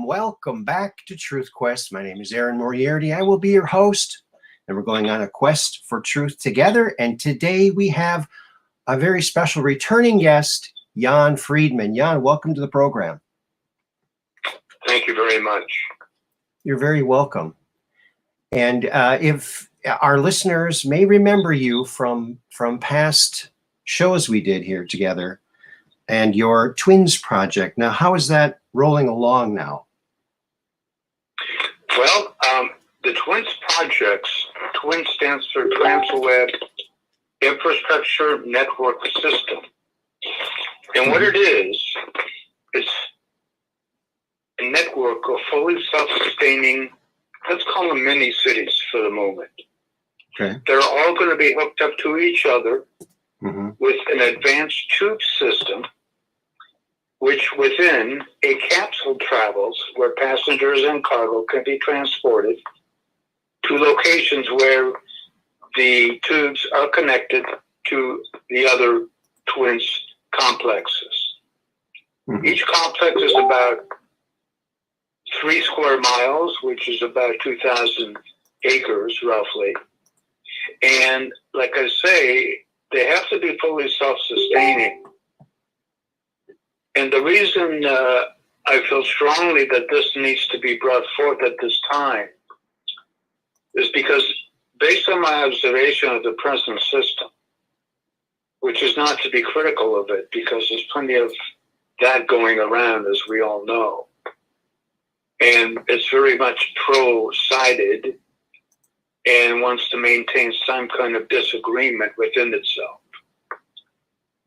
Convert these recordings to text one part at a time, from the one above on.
Welcome back to Truth Quest. My name is Aaron Moriarity. I will be your host, and we're going on a quest for truth together. And today we have a very special returning guest, Yon Friedman. Yon, welcome to the program. Thank you very much. You're very welcome. And if our listeners may remember you from past shows we did here together and your T.W.I.N.S project. Now, how is that rolling along now? Well, the T.W.I.N.S projects, T.W.I.N stands for Trans-Web Infrastructure Network System. And what it is, it's a network of fully self-sustaining, let's call them mini cities for the moment. Okay. They're all going to be hooked up to each other with an advanced tube system, which within a capsule travels where passengers and cargo can be transported to locations where the tubes are connected to the other T.W.I.N.S complexes. Each complex is about 3 square miles, which is about 2,000 acres roughly. And like I say, they have to be fully self-sustaining. And the reason I feel strongly that this needs to be brought forth at this time is because based on my observation of the present system, which is not to be critical of it because there's plenty of that going around, as we all know. And it's very much pro-sided and wants to maintain some kind of disagreement within itself.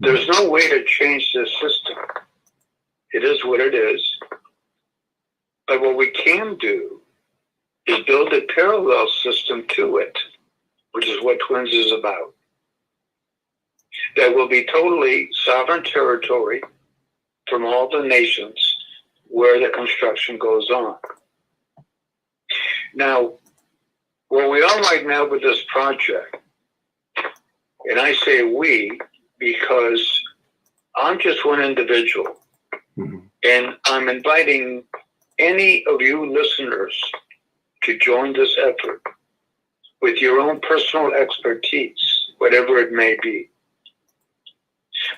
There's no way to change this system. It is what it is. But what we can do is build a parallel system to it, which is what T.W.I.N.S is about. That will be totally sovereign territory from all the nations where the construction goes on. Now, where we are right now with this project, and I say we because I'm just one individual, and I'm inviting any of you listeners to join this effort with your own personal expertise, whatever it may be.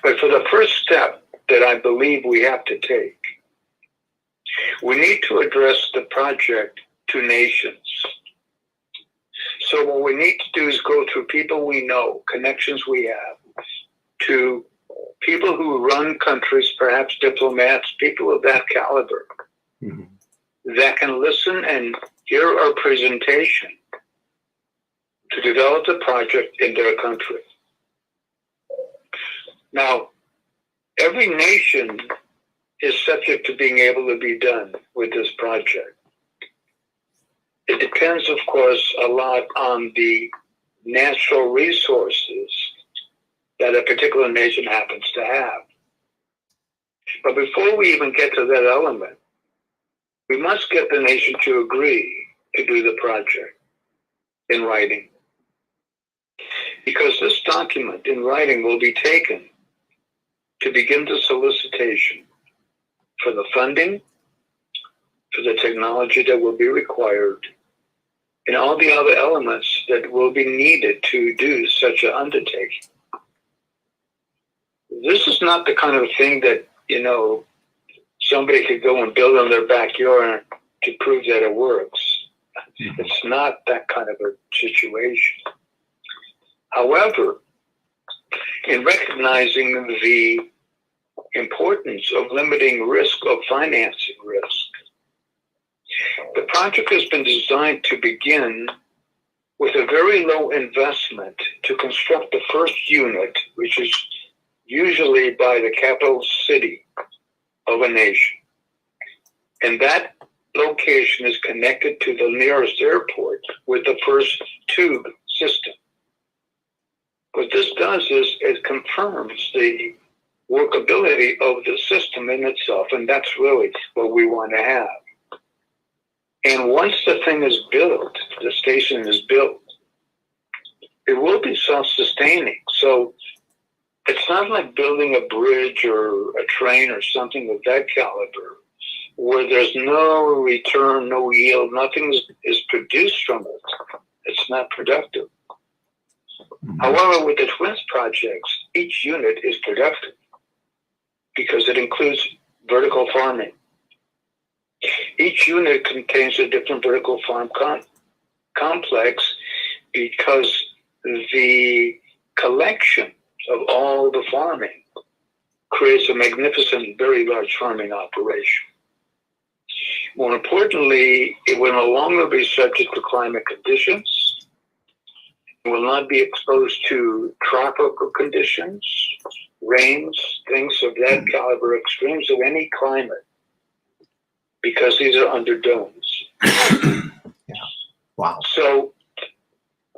But for the first step that I believe we have to take, we need to address the project to nations. So what we need to do is go through people we know, connections we have, to people who run countries, perhaps diplomats, people of that caliber, that can listen and hear our presentation to develop the project in their country. Now, every nation is subject to being able to be done with this project. It depends, of course, a lot on the natural resources that a particular nation happens to have. But before we even get to that element, we must get the nation to agree to do the project in writing. Because this document in writing will be taken to begin the solicitation for the funding, for the technology that will be required, and all the other elements that will be needed to do such an undertaking. This is not the kind of thing that, somebody could go and build in their backyard to prove that it works. It's not that kind of a situation. However, in recognizing the importance of limiting risk of financing risk, the project has been designed to begin with a very low investment to construct the first unit, which is usually by the capital city of a nation. And that location is connected to the nearest airport with the first tube system. What this does is it confirms the workability of the system in itself, and that's really what we want to have. And once the thing is built, the station is built, it will be self-sustaining. So it's not like building a bridge or a train or something of that caliber, where there's no return, no yield, nothing is produced from it. It's not productive. However, with the T.W.I.N.S projects, each unit is productive because it includes vertical farming. Each unit contains a different vertical farm complex because the collection of all the farming creates a magnificent, very large farming operation. More importantly, it will no longer be subject to climate conditions. It will not be exposed to tropical conditions, rains, things of that caliber, extremes of any climate, because these are under domes. Yeah. Wow. So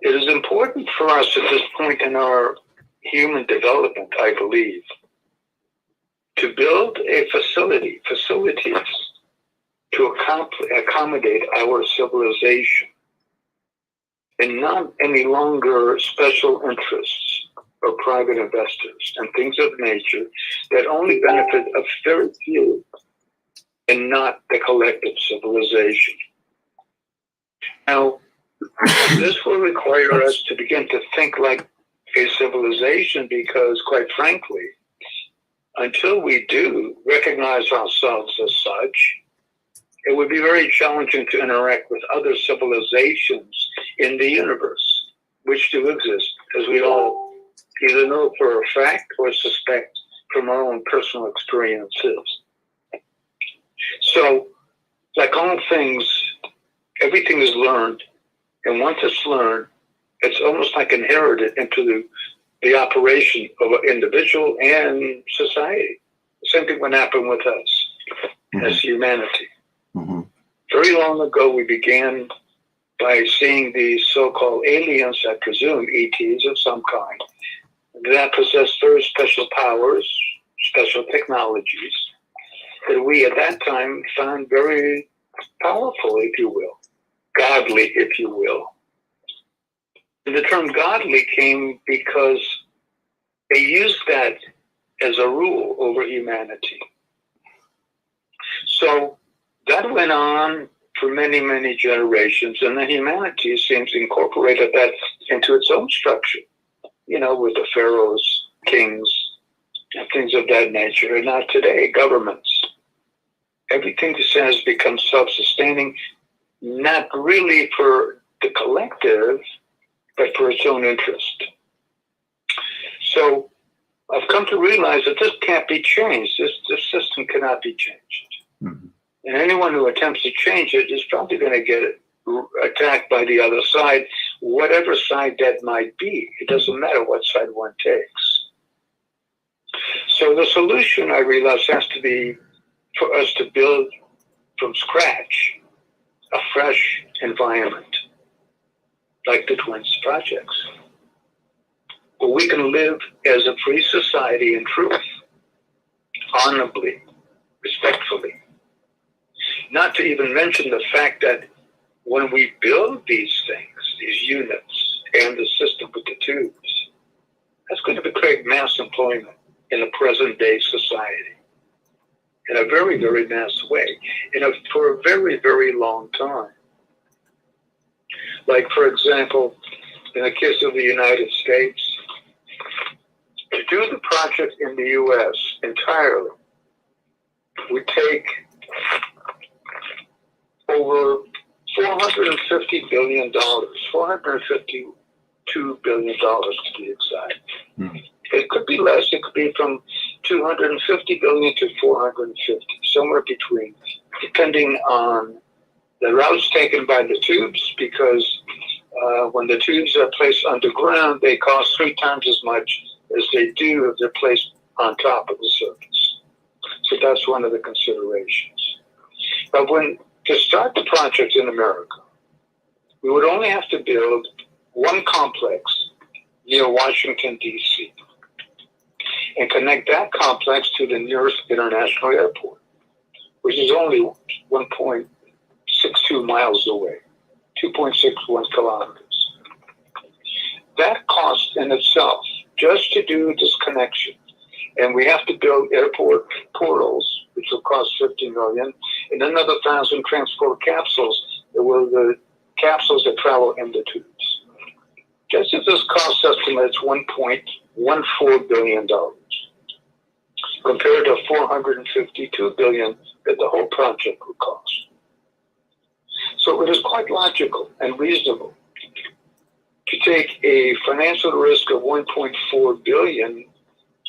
it is important for us at this point in our human development, I believe, to build a facilities to accommodate our civilization, and not any longer special interests or private investors and things of nature that only benefit a very few and not the collective civilization. Now, this will require us to begin to think like a civilization because, quite frankly, until we do recognize ourselves as such, it would be very challenging to interact with other civilizations in the universe, which do exist, as we all either know for a fact or suspect from our own personal experiences. So, like all things, everything is learned, and once it's learned, it's almost like inherited into the operation of an individual and society. The same thing would happen with us as humanity. Very long ago, we began by seeing these so-called aliens, I presume ETs of some kind, that possess very special powers, special technologies, that we at that time found very powerful, if you will, godly, if you will. And the term godly came because they used that as a rule over humanity. So that went on for many, many generations, and then humanity seems to incorporate that into its own structure, you know, with the pharaohs, kings, and things of that nature. And now today, governments. Everything has become self-sustaining, not really for the collective, but for its own interest. So I've come to realize that this can't be changed. This system cannot be changed. And anyone who attempts to change it is probably going to get attacked by the other side, whatever side that might be. It doesn't matter what side one takes. So the solution, I realize, has to be for us to build from scratch a fresh environment, like the T.W.I.N.S projects, where we can live as a free society in truth, honorably, respectfully. Not to even mention the fact that when we build these things, these units, and the system with the tubes, that's going to create mass employment in the present day society in a very, very mass way, for a very, very long time. Like, for example, in the case of the United States, to do the project in the U.S. entirely would take over $450 billion, $452 billion to be exact. It could be less. It could be from 250 billion to 450, somewhere between, depending on the routes taken by the tubes, because when the tubes are placed underground, they cost 3 times as much as they do if they're placed on top of the surface. So that's one of the considerations. But to start the project in America, we would only have to build one complex near Washington, D.C., and connect that complex to the nearest international airport, which is only 1.62 miles away, 2.61 kilometers. that cost in itself, just to do this connection, and we have to build airport portals, which will cost $50 million, and another 1,000 transport capsules that will the capsules that travel in the tubes. Just as this cost estimate is $1.14 billion, compared to $452 billion that the whole project would cost. So it is quite logical and reasonable to take a financial risk of $1.4 billion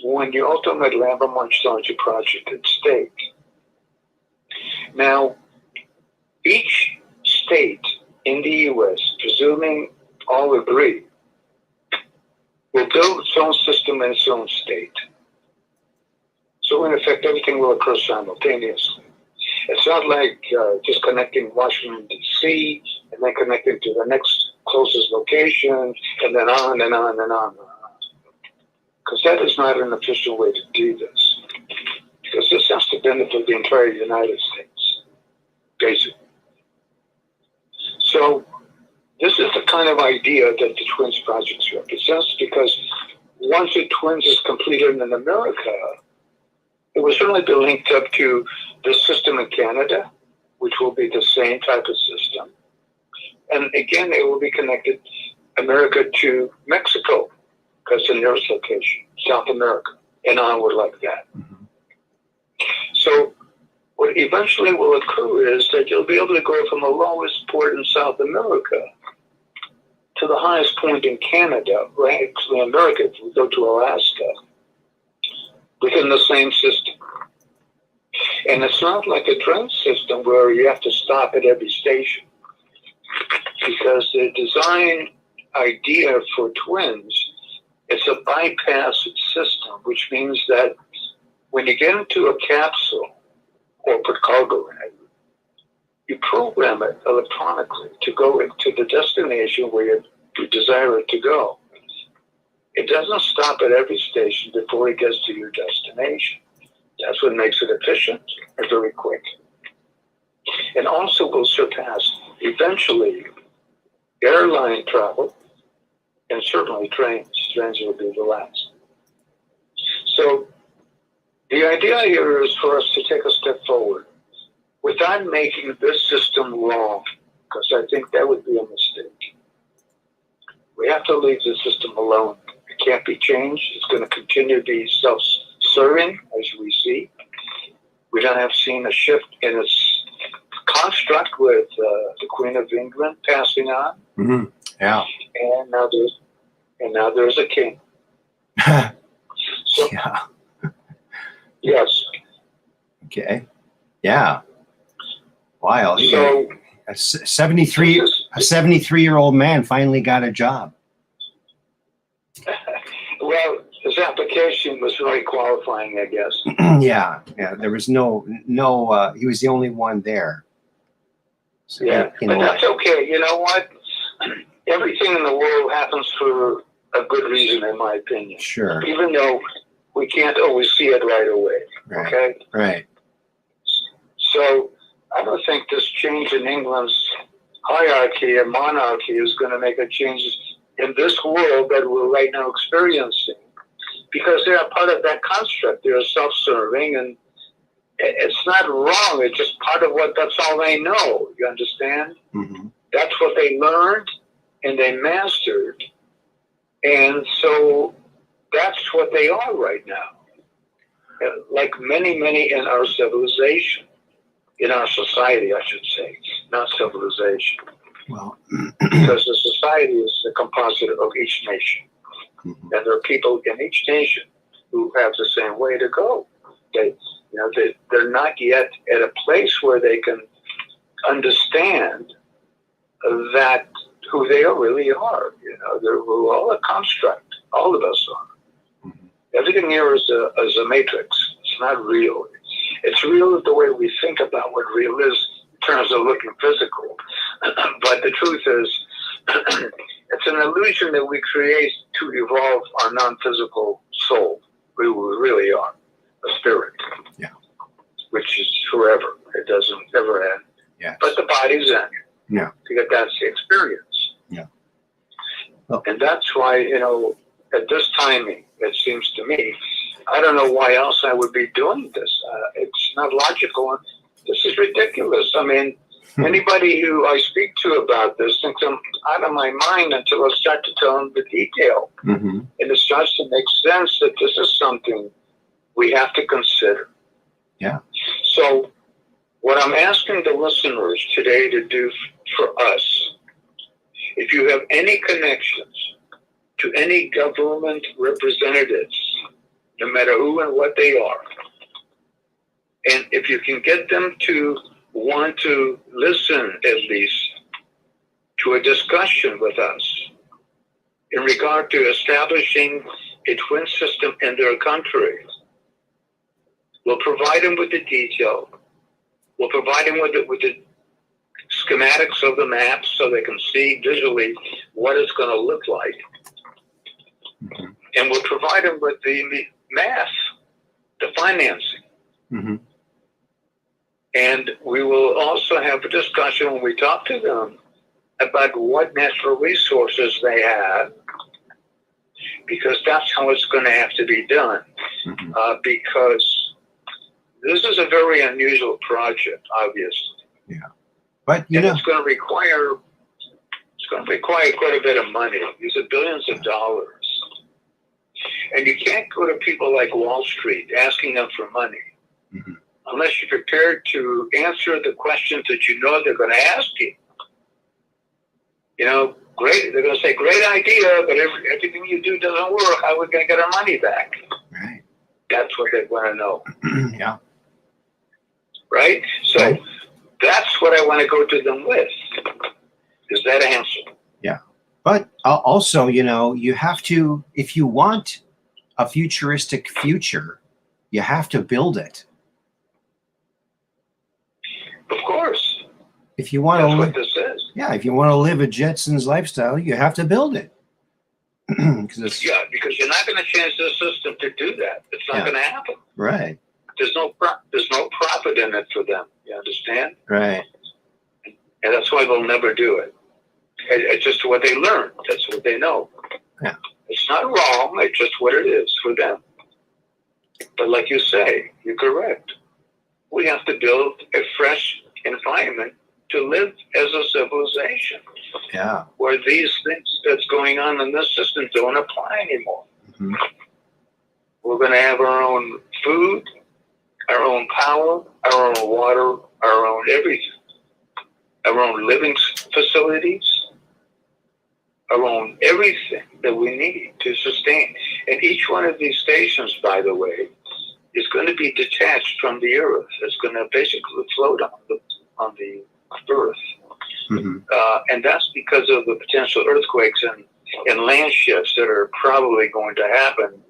when you ultimately have a much larger project at stake. Now, each state in the U.S., presuming all agree, will build its own system in its own state. So in effect, everything will occur simultaneously. It's not like just connecting Washington, D.C., and then connecting to the next closest location, and then on and on and on. Because that is not an efficient way to do this. Because this has to benefit the entire United States, basically. So this is the kind of idea that the Twins project represents, because once the Twins is completed in America, it will certainly be linked up to the system in Canada, which will be the same type of system. And again, it will be connected America to Mexico, because the nearest location, South America, and onward like that. Mm-hmm. So what eventually will occur is that you'll be able to go from the lowest port in South America to the highest point in Canada, right? Actually, America, if we go to Alaska, within the same system. And it's not like a train system where you have to stop at every station, because the design idea for Twins is a bypass system, which means that when you get into a capsule or put cargo in it, you program it electronically to go into the destination where you desire it to go. It doesn't stop at every station before it gets to your destination. That's what makes it efficient and very quick. And also will surpass, eventually, airline travel, and certainly trains. Trains will be the last. So the idea here is for us to take a step forward without making this system wrong, because I think that would be a mistake. We have to leave the system alone. It can't be changed. It's going to continue to be self-serving, as we see. We don't have seen a shift in its construct with the Queen of England passing on. Mm-hmm. Yeah. And now there's a king. So, yeah. Yes. Okay. Yeah. Wow. So a 73-year-old man finally got a job. Well, his application was really qualifying, I guess. Yeah. There was no. He was the only one there. So, yeah, but that's okay. You know what? Everything in the world happens for a good reason, in my opinion. Sure. Even though we can't always see it right away. Right. Okay. Right. So I don't think this change in England's hierarchy and monarchy is going to make a change in this world that we're right now experiencing, because they are part of that construct. They're self-serving, and it's not wrong. It's just part of that's all they know. You understand? Mm-hmm. That's what they learned and they mastered. And so that's what they are right now. Like many, many in our civilization, in our society, I should say, not civilization. Well, because the society is the composite of each nation. Mm-hmm. And there are people in each nation who have the same way to go. They're not yet at a place where they can understand that who they really are. We're all a construct. All of us are. Mm-hmm. Everything here is a matrix. It's not real. It's real the way we think about what real is in terms of looking physical. But the truth is, it's an illusion that we create to evolve our non-physical soul. We really are a spirit, which is forever. It doesn't ever end. Yes. But the body's end. Yeah. Because that's the experience. Yeah. Oh. And that's why, at this timing, it seems to me, I don't know why else I would be doing this. It's not logical. This is ridiculous. I mean, anybody who I speak to about this thinks I'm out of my mind until I start to tell them the detail. Mm-hmm. And it starts to make sense that this is something we have to consider. Yeah. So what I'm asking the listeners today to do for us, if you have any connections to any government representatives, no matter who and what they are, and if you can get them to want to listen at least to a discussion with us in regard to establishing a twin system in their country, we'll provide them with the detail. We'll provide them with the schematics of the maps so they can see visually what it's going to look like. Mm-hmm. And we'll provide them with the math, the financing. Mm-hmm. And we will also have a discussion when we talk to them about what natural resources they have, because that's how it's going to have to be done. Mm-hmm. Because this is a very unusual project, obviously. Yeah. But, it's going to require quite a bit of money. These are billions of dollars. And you can't go to people like Wall Street asking them for money. Mm-hmm. Unless you're prepared to answer the questions that you know they're going to ask you. Great. They're going to say, great idea, but everything you do doesn't work. How are we going to get our money back? Right. That's what they want to know. Yeah. Right? So that's what I want to go to them with. Is that answer? Yeah. But also, you have to, if you want a futuristic future, you have to build it. Of course. If you want That's to, what this is. Yeah, if you want to live a Jetsons lifestyle, you have to build it. Because you're not going to change the system to do that. It's not going to happen. Right. There's no profit in it for them. You understand? Right. And that's why they'll never do it. It's just what they learn. That's what they know. Yeah. It's not wrong. It's just what it is for them. But like you say, you're correct. We have to build a fresh environment to live as a civilization. Yeah. Where these things that's going on in this system don't apply anymore. Mm-hmm. We're going to have our own food, our own power, our own water, our own everything. Our own living facilities, our own everything that we need to sustain. And each one of these stations, by the way, is going to be detached from the Earth. It's going to basically float on the Earth. Mm-hmm. And that's because of the potential earthquakes and land shifts that are probably going to happen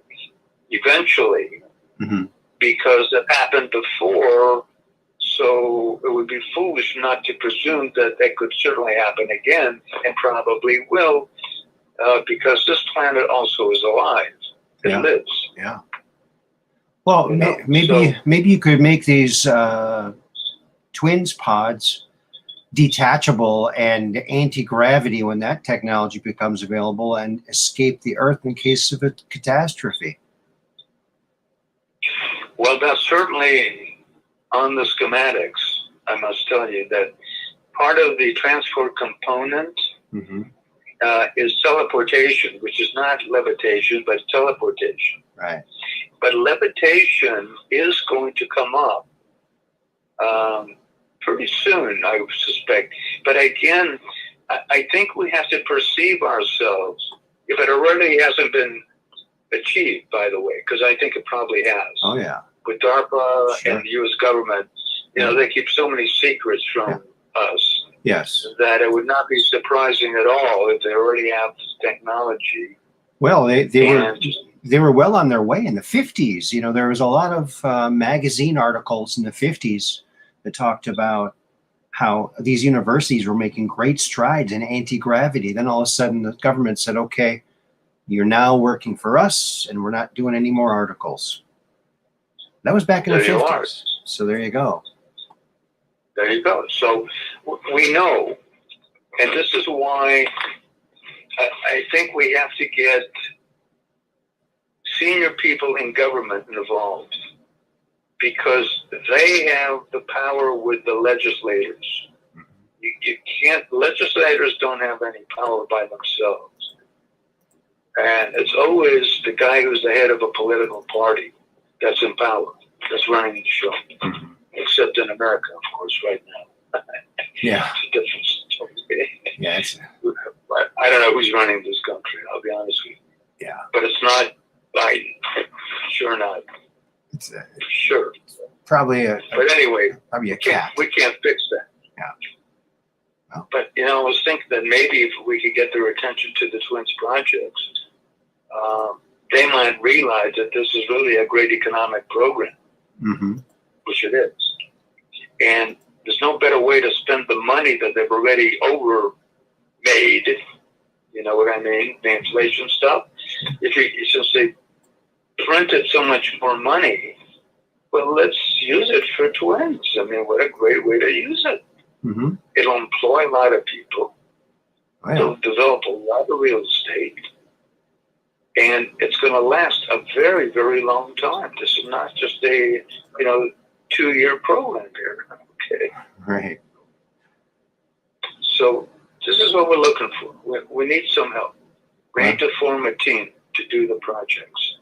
eventually, mm-hmm. because it happened before. So it would be foolish not to presume that could certainly happen again, and probably will, because this planet also is alive. It lives. Yeah. Well, maybe you could make these twins pods detachable and anti-gravity when that technology becomes available, and escape the Earth in case of a catastrophe. Well, that's certainly on the schematics. I must tell you that part of the transport component mm-hmm. Is teleportation, which is not levitation, but teleportation. Right. But levitation is going to come up pretty soon, I would suspect. But again, I think we have to perceive ourselves, if it already hasn't been achieved, by the way, because I think it probably has. Oh, yeah. With DARPA and the U.S. government, they keep so many secrets from us. Yes. That it would not be surprising at all if they already have technology. Well, they were well on their way in the 50s. There was a lot of magazine articles in the 50s that talked about how these universities were making great strides in anti-gravity. Then all of a sudden the government said, okay, you're now working for us and we're not doing any more articles. That was back in the 50s. So there you go. There you go. So we know, and this is why I think we have to get senior people in government involved because they have the power with the legislators. You can't, legislators don't have any power by themselves. And it's always the guy who's the head of a political party that's in power, that's running the show. Mm-hmm. Except in America, of course, right now. Yeah. It's a different story. Yeah. I don't know who's running this country, I'll be honest with you. Yeah. But it's not Biden. Sure not. It's sure. Probably but anyway, probably a cat. We can't fix that. Yeah. Well. But, you know, I was thinking that maybe if we could get their attention to the T.W.I.N.S projects, they might realize that this is really a great economic program, mm-hmm. which it is. And there's no better way to spend the money that they've already overmade. You know what I mean? The inflation stuff. Since they printed so much more money, well, let's use it for T.W.I.N.S. I mean, what a great way to use it. Mm-hmm. It'll employ a lot of people. Wow. It'll develop a lot of real estate. And it's going to last a very, very long time. This is not just a, 2-year program here. Okay. Right. So this is what we're looking for. We need some help. We need to form a team to do the projects.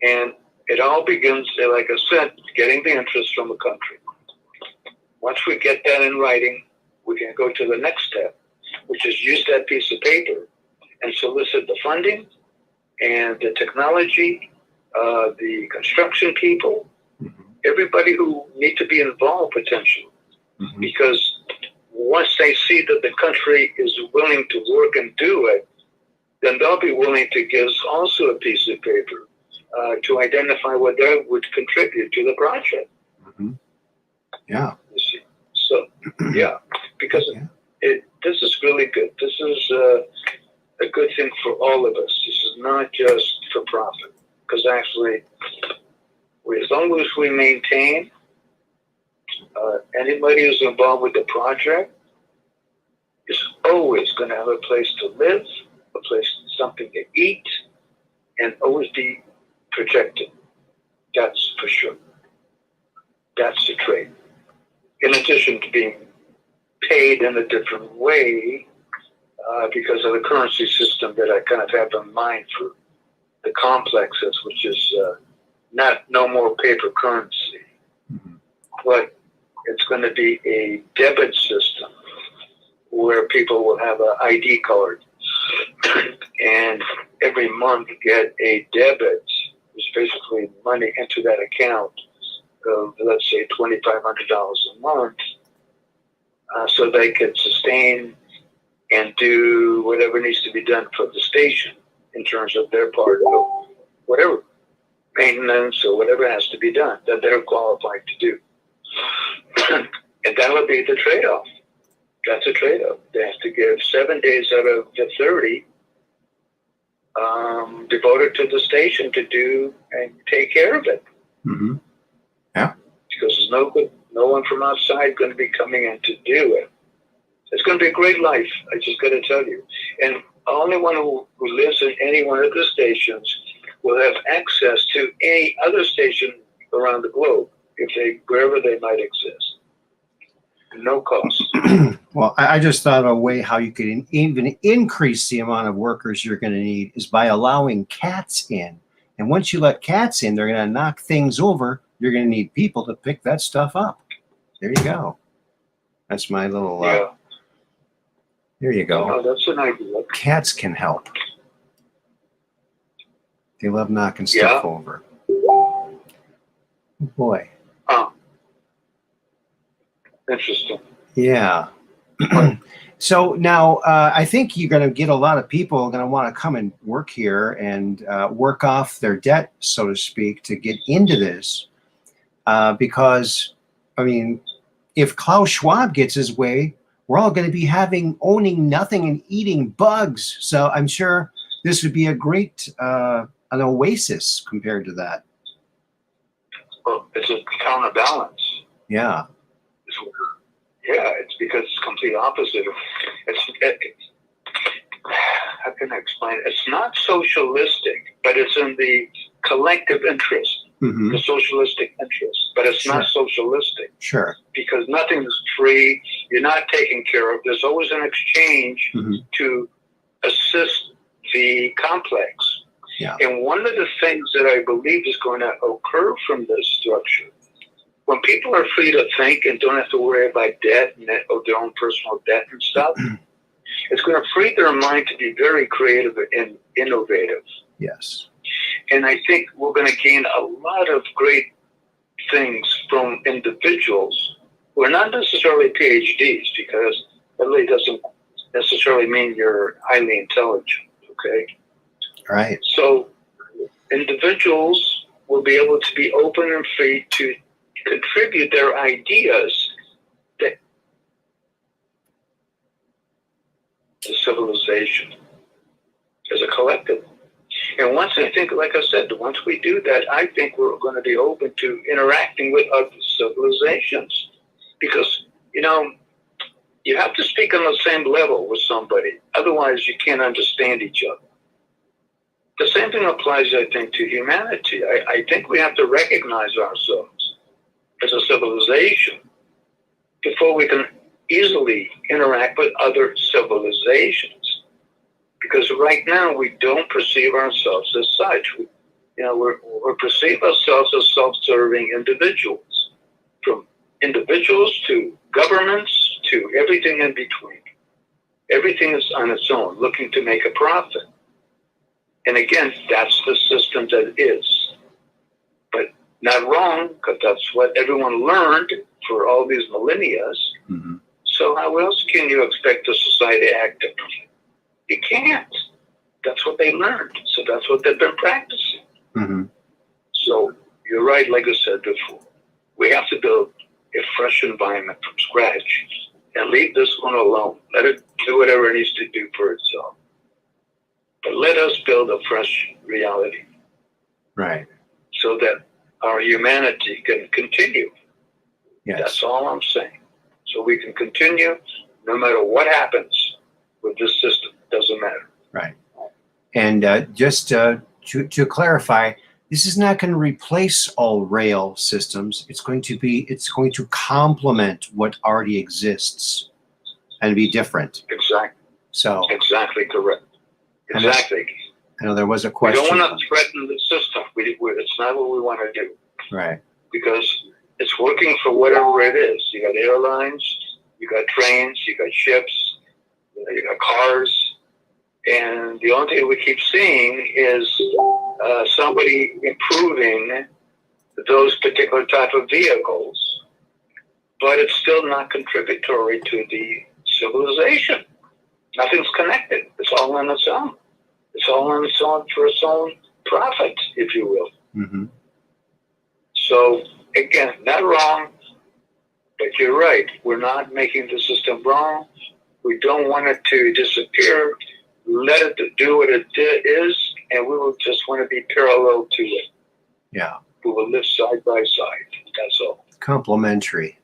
And it all begins, like I said, getting the interest from the country. Once we get that in writing, we can go to the next step, which is use that piece of paper and solicit the funding and the technology, the construction people, mm-hmm. everybody who need to be involved potentially. Mm-hmm. Because once they see that the country is willing to work and do it, then they'll be willing to give us also a piece of paper to identify what they would contribute to the project. Mm-hmm. Yeah. You see. So, yeah, because this is really good. This is a good thing for all of us. This is not just for profit. Because actually, as long as we maintain anybody who's involved with the project is always going to have a place to live, a place, something to eat, and always be protected. That's for sure. That's the trade. In addition to being paid in a different way because of the currency system that I kind of have in mind for the complexes, which is no more paper currency, mm-hmm. but it's going to be a debit system where people will have an ID card and every month get a debit, which is basically money into that account of, let's say, $2,500 a month, so they can sustain and do whatever needs to be done for the station in terms of their part of whatever maintenance or whatever has to be done that they're qualified to do. And that'll be the trade-off. That's a trade-off. They have to give 7 days out of the 30 devoted to the station to do and take care of it. Mm-hmm. Yeah. Because there's no one from outside going to be coming in to do it. It's going to be a great life, I just got to tell you. And the only one who lives in any one of the stations will have access to any other station around the globe, wherever they might exist. No cost. Well, I just thought of a way how you could even increase the amount of workers you're going to need is by allowing cats in. And once you let cats in, they're going to knock things over. You're going to need people to pick that stuff up. There you go. That's my little... there you go. Oh, that's an idea. Cats can help. They love knocking stuff over. Oh, boy. Oh. Interesting. Yeah. So now I think you're going to get a lot of people going to want to come and work here and work off their debt, so to speak, to get into this. Because, I mean, if Klaus Schwab gets his way, we're all going to be owning nothing and eating bugs. So I'm sure this would be a great an oasis compared to that. Well, it's a counterbalance. Yeah. It's because it's complete opposite. how can I explain it? It's not socialistic, but it's in the collective interest, Mm-hmm. the socialistic interest. But it's not socialistic. Sure. Because nothing is free. You're not taken care of. There's always an exchange to assist the complex. Yeah. And one of the things that I believe is going to occur from this structure, when people are free to think and don't have to worry about debt and or their own personal debt and stuff, it's going to free their mind to be very creative and innovative. Yes. And I think we're going to gain a lot of great things from individuals who are not necessarily PhDs, because that really doesn't necessarily mean you're highly intelligent, okay? Right. So individuals will be able to be open and free to contribute their ideas to civilization as a collective. And once I think, like I said, once we do that, I think we're going to be open to interacting with other civilizations. Because, you know, you have to speak on the same level with somebody. Otherwise, you can't understand each other. The same thing applies, I think, to humanity. I think we have to recognize ourselves as a civilization before we can easily interact with other civilizations. Because right now we don't perceive ourselves as such. We perceive ourselves as self-serving individuals, from individuals to governments to everything in between. Everything is on its own, looking to make a profit. And again, that's the system that is. But not wrong, because that's what everyone learned for all these millennia. Mm-hmm. So how else can you expect a society to act differently? You can't. That's what they learned. So that's what they've been practicing. Mm-hmm. So you're right, like I said before. We have to build a fresh environment from scratch and leave this one alone. Let it do whatever it needs to do for itself. But let us build a fresh reality. Right. So that our humanity can continue. Yes. That's all I'm saying. So we can continue no matter what happens with this system. Doesn't matter. Right. And just to clarify, this is not going to replace all rail systems. It's going to complement what already exists and be different. Exactly. So exactly correct. Exactly. I know there was a question. We don't want to threaten the system. It's not what we want to do. Right. Because it's working for whatever it is. You got airlines, you got trains, you got ships, you got cars. And the only thing we keep seeing is somebody improving those particular type of vehicles, but it's still not contributory to the civilization. Nothing's connected. It's all on its own. It's all on its own for its own profit, if you will. Mm-hmm. So, again, not wrong, but you're right. We're not making the system wrong. We don't want it to disappear. Let it do what it is, and we will just want to be parallel to it. Yeah. We will live side by side. That's all. Complementary.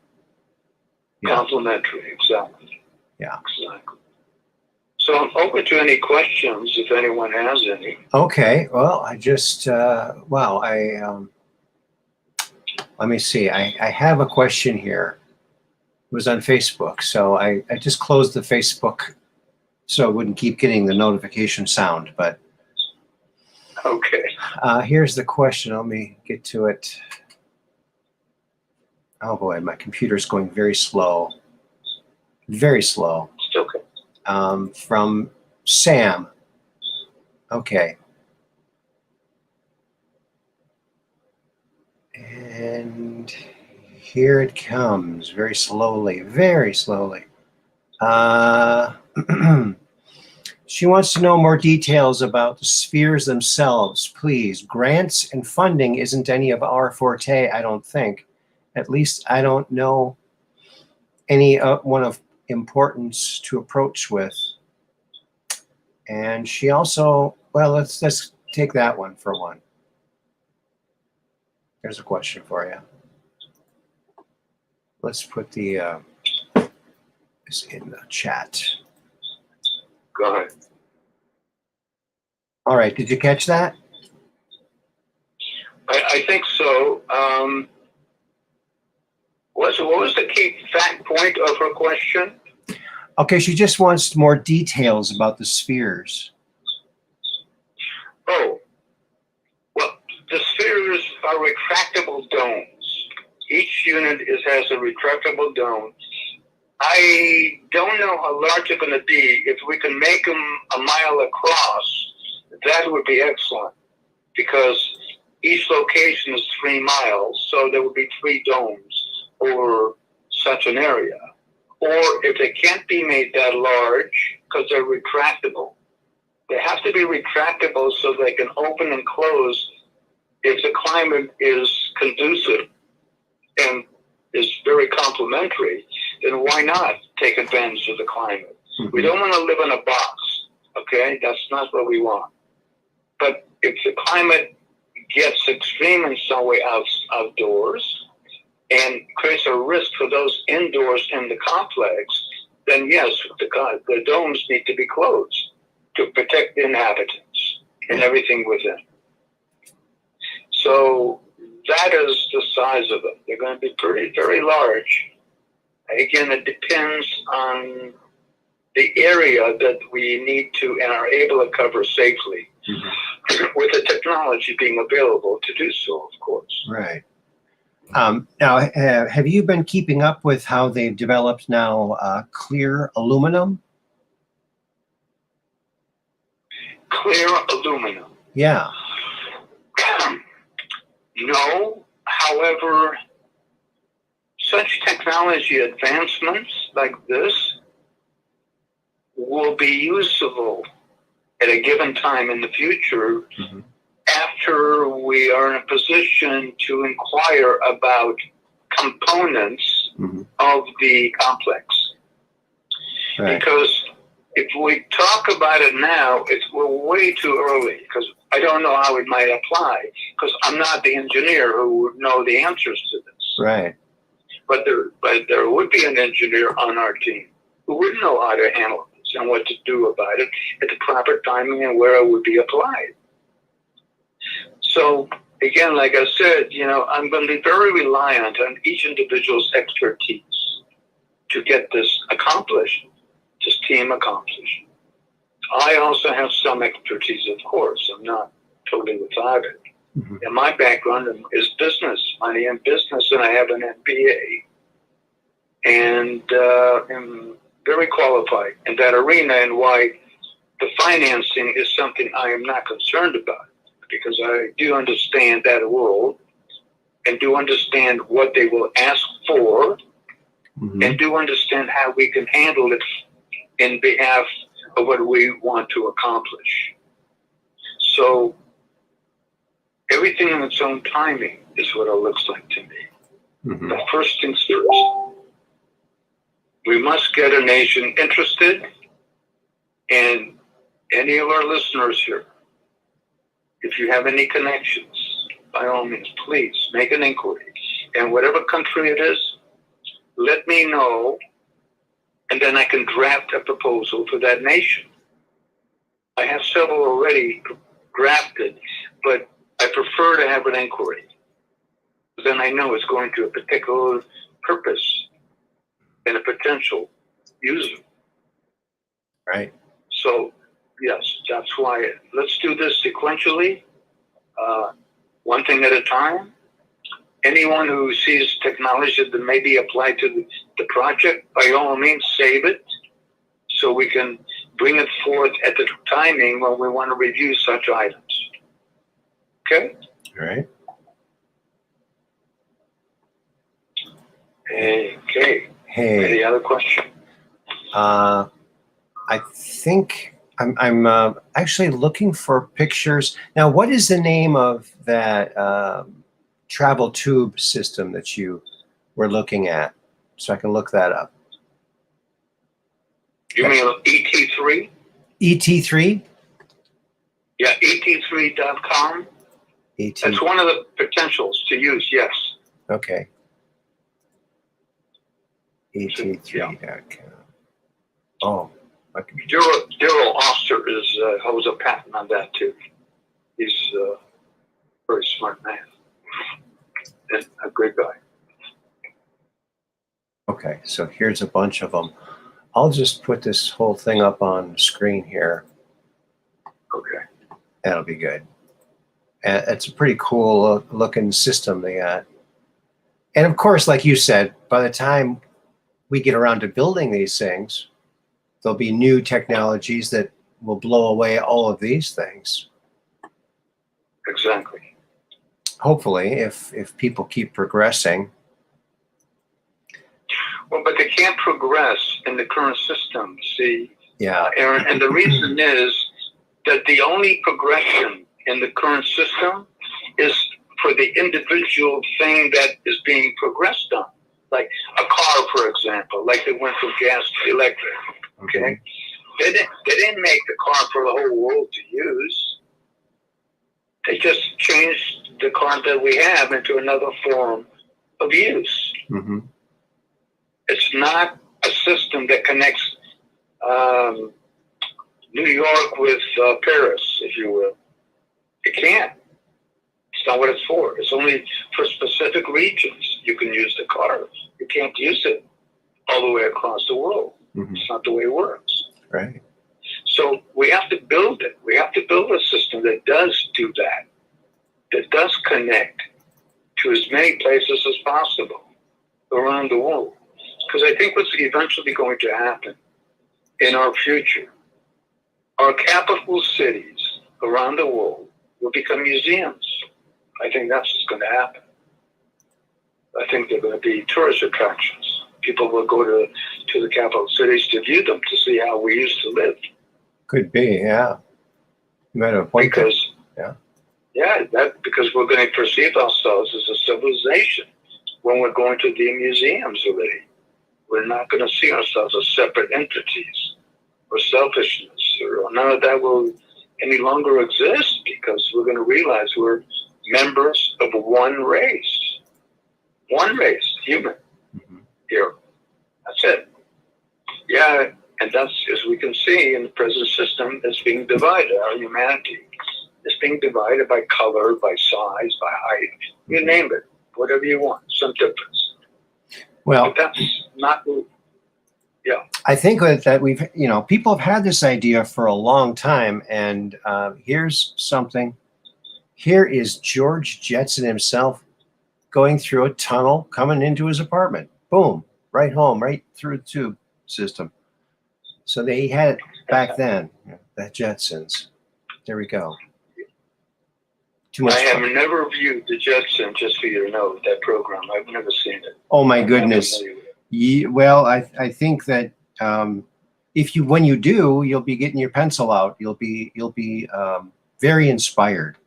Yeah. Complementary, exactly. Yeah. Exactly. So I'm open to any questions if anyone has any. Okay. Well, I just let me see. I have a question here. It was on Facebook, so I just closed the Facebook so I wouldn't keep getting the notification sound. But okay. Here's the question. Let me get to it. Oh boy, my computer's going very slow. Very slow. It's okay. From Sam. Okay. And here it comes, very slowly, very slowly. She wants to know more details about the spheres themselves, please. Grants and funding isn't any of our forte, I don't think. At least I don't know any one of importance to approach with. And she also, well, let's take that one for one. There's a question for you. Let's put the this in the chat. Go ahead. All right. Did you catch that? I think so. What was the key fact point of her question? Okay, she just wants more details about the spheres. Oh, well, the spheres are retractable domes. Each unit has a retractable dome. I don't know how large they're going to be. If we can make them a mile across, that would be excellent, because each location is 3 miles, so there would be 3 domes over such an area. Or if they can't be made that large, because they're retractable, they have to be retractable so they can open and close if the climate is conducive and is very complementary. Then why not take advantage of the climate? We don't want to live in a box, okay? That's not what we want. But if the climate gets extreme in some way outdoors and creates a risk for those indoors in the complex, then yes, the domes need to be closed to protect the inhabitants and everything within. So that is the size of them. They're going to be very large. Again, it depends on the area that we need to and are able to cover safely, with the technology being available to do so, of course. Right. Now, have you been keeping up with how they've developed now clear aluminum? Clear aluminum? Yeah. No. However, such technology advancements like this will be useful at a given time in the future after we are in a position to inquire about components of the complex. Right. Because if we talk about it now, we're way too early, because I don't know how it might apply, because I'm not the engineer who would know the answers to this. Right. But there would be an engineer on our team who would know how to handle this and what to do about it at the proper timing and where it would be applied. So, again, like I said, I'm going to be very reliant on each individual's expertise to get this accomplished, this team accomplished. I also have some expertise, of course. I'm not totally without it. And my background is business, money and business, and I have an MBA. And am very qualified in that arena, and why the financing is something I am not concerned about, because I do understand that world and do understand what they will ask for and do understand how we can handle it in behalf of what we want to accomplish. So everything in its own timing is what it looks like to me. But first things first, we must get a nation interested, and any of our listeners here, if you have any connections, by all means, please make an inquiry. And whatever country it is, let me know, and then I can draft a proposal for that nation. I have several already drafted, but I prefer to have an inquiry. Then I know it's going to a particular purpose and a potential user. Right. So, yes, that's why let's do this sequentially, one thing at a time. Anyone who sees technology that may be applied to the project, by all means, save it so we can bring it forth at the timing when we want to review such items. Okay? All right. Okay. Hey. Any other question? I think I'm actually looking for pictures. Now, what is the name of that travel tube system that you were looking at? So I can look that up. You mean ET3? ET3? Yeah, ET3.com. ET. That's one of the potentials to use, yes. Okay. ET3.com. Oh, Daryl Oster holds a patent on that too. He's a very smart man and a great guy. Okay, so here's a bunch of them. I'll just put this whole thing up on the screen here. Okay. That'll be good. And it's a pretty cool looking system they got. And of course, like you said, by the time we get around to building these things, there'll be new technologies that will blow away all of these things. Exactly. Hopefully, if people keep progressing. Well, but they can't progress in the current system, see, Yeah. Aaron, and the reason is that the only progression in the current system is for the individual thing that is being progressed on. Like a car, for example, like they went from gas to electric, okay? They didn't make the car for the whole world to use. They just changed the car that we have into another form of use. Mm-hmm. It's not a system that connects New York with Paris, if you will. It can't. It's not what it's for. It's only for specific regions you can use the car. You can't use it all the way across the world. Mm-hmm. It's not the way it works. Right. So we have to build it. We have to build a system that does do that, that does connect to as many places as possible around the world. Because I think what's eventually going to happen in our future, our capital cities around the world will become museums. I think that's what's going to happen. I think they're going to be tourist attractions. People will go to the capital cities to view them, to see how we used to live. Could be, yeah. You might have a point. Because, yeah, because we're going to perceive ourselves as a civilization when we're going to the museums already. We're not going to see ourselves as separate entities or selfishness, or none of that will any longer exist, because we're going to realize we're members of one race, human. Mm-hmm. Here, that's it. Yeah, and that's, as we can see in the present system, it's being divided. Our humanity is being divided by color, by size, by height. You name it, whatever you want, some difference. Well, but that's not. Yeah. I think that we've, people have had this idea for a long time, and here's something. Here is George Jetson himself going through a tunnel, coming into his apartment. Boom, right home, right through the tube system. So they had it back then, the Jetsons. There we go. Too much I have fun. never viewed the Jetsons, just for you to know, that program. I've never seen it. Oh my goodness. Well, I think that when you do, you'll be getting your pencil out. You'll be very inspired,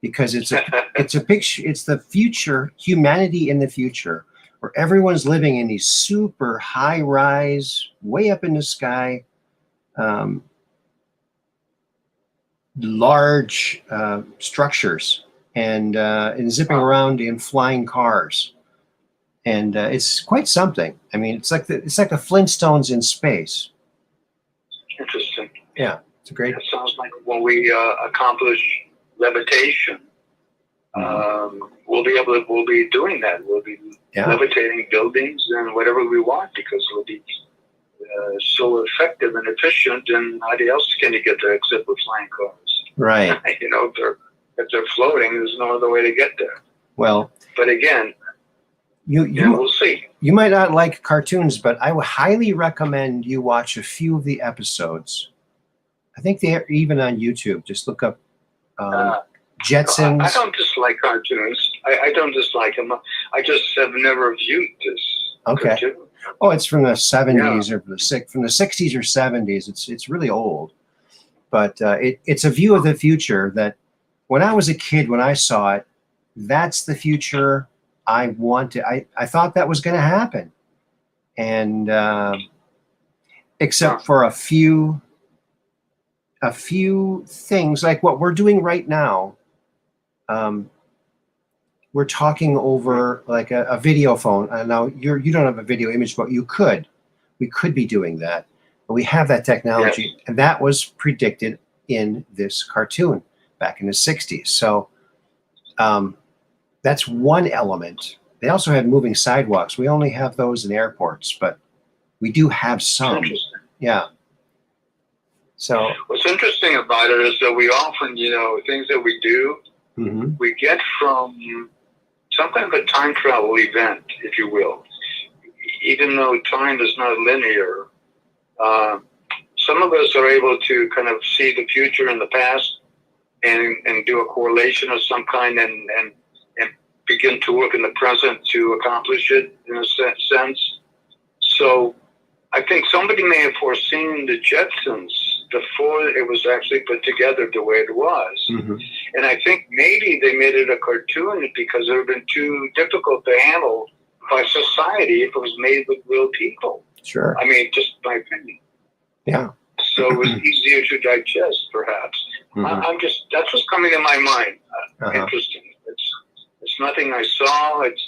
because it's a picture. It's the future, humanity in the future, where everyone's living in these super high rise, way up in the sky, large structures, and zipping around in flying cars. And it's quite something. I mean, it's like the Flintstones in space. Interesting. Yeah, it's a great. It sounds like when we accomplish levitation, we'll be doing that. We'll be levitating buildings and whatever we want, because we'll be so effective and efficient. And how else can you get there except with flying cars? Right. If they're floating, there's no other way to get there. Well, but again. We'll see. You might not like cartoons, but I would highly recommend you watch a few of the episodes. I think they're even on YouTube. Just look up Jetsons. I don't dislike cartoons. I don't dislike them. I just have never viewed this. Okay. Cartoon. Oh, it's from the 70s or from the 60s or 70s. It's really old, but it's a view of the future that when I was a kid, when I saw it, that's the future I wanted. I thought that was going to happen, and except for a few things like what we're doing right now. We're talking over like a video phone. Now you don't have a video image, but we could be doing that. We have that technology, Yes. and that was predicted in this cartoon back in the 60s. So that's one element. They also had moving sidewalks. We only have those in airports, but we do have some. Interesting. Yeah. So What's interesting about it is that we often, things that we do, we get from some kind of a time travel event, if you will. Even though time is not linear, some of us are able to kind of see the future and the past and do a correlation of some kind and begin to work in the present to accomplish it in a sense. So I think somebody may have foreseen the Jetsons before it was actually put together the way it was. And I think maybe they made it a cartoon because it would have been too difficult to handle by society if it was made with real people. Sure. I mean, just my opinion. Yeah. So it was easier to digest, perhaps. That's what's coming to my mind. Interesting. It's nothing I saw. It's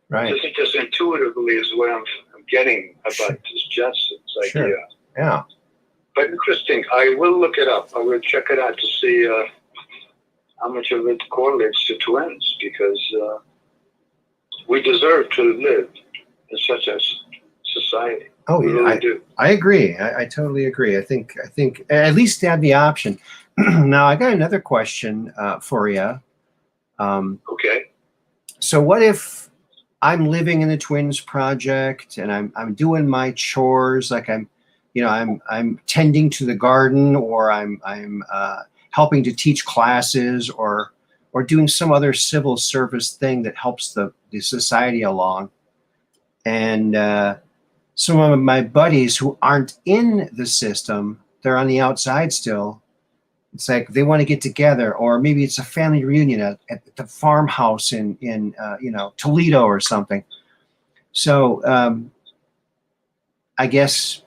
right. This is just intuitively is what I'm getting about this Jetsons idea. Sure. Yeah. But interesting. I will look it up. I will check it out to see how much of it correlates to twins, because we deserve to live in such a society. Oh, we yeah, really do. I agree. I totally agree. I think at least have the option. Now, I got another question for you. Okay. So, what if I'm living in the Twins project and I'm doing my chores, like I'm tending to the garden, or I'm helping to teach classes, or doing some other civil service thing that helps the society along, and some of my buddies who aren't in the system, they're on the outside still. It's like they want to get together, or maybe it's a family reunion at the farmhouse in Toledo or something. So I guess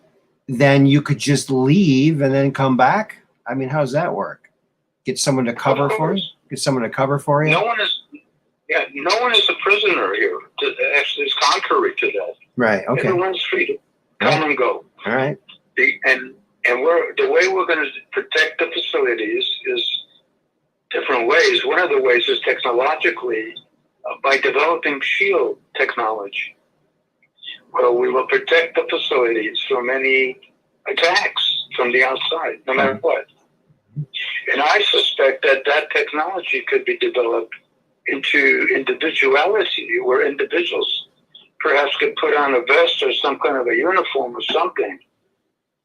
then you could just leave and then come back. I mean, how does that work? Get someone to cover for you? Get someone to cover for you? No one is a prisoner here. Actually, it's contrary to that. Right. Okay. Everyone's free to come and go. All right. And the way we're going to protect the facilities is different ways. One of the ways is technologically, by developing shield technology, where we will protect the facilities from any attacks from the outside, no matter what. And I suspect that technology could be developed into individuality, where individuals perhaps could put on a vest or some kind of a uniform or something,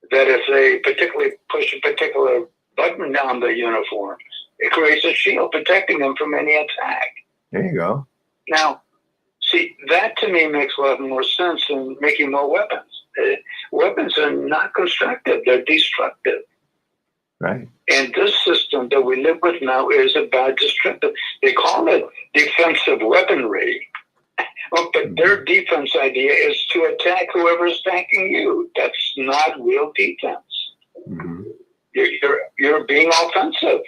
that if they particularly push a particular button down the uniform, it creates a shield protecting them from any attack. There you go. Now, see, that to me makes a lot more sense than making more weapons. Weapons are not constructive, they're destructive. Right. And this system that we live with now is about destructive. They call it defensive weaponry. But their defense idea is to attack whoever's attacking you. That's not real defense. You're being offensive,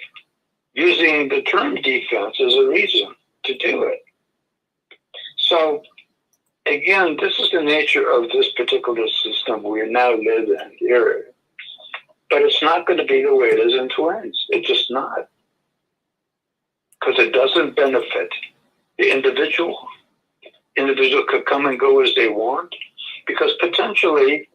using the term defense as a reason to do it. So, again, this is the nature of this particular system we now live in here. But it's not going to be the way it is in Twins. It's just not. Because it doesn't benefit the individual. Individual could come and go as they want, because potentially,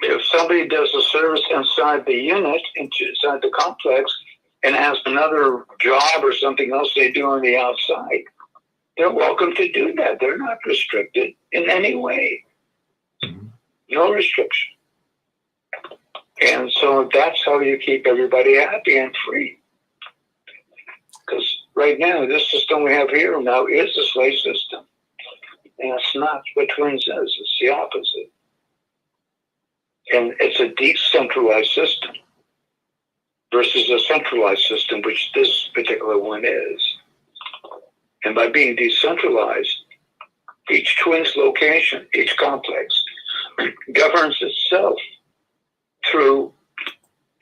if somebody does a service inside the unit, inside the complex, and has another job or something else they do on the outside, they're welcome to do that. They're not restricted in any way. No restriction. And so that's how you keep everybody happy and free. Because right now, this system we have here now is a slave system. And it's not what Twins is. It's the opposite. And it's a decentralized system versus a centralized system, which this particular one is. And by being decentralized, each Twins location, each complex, governs itself through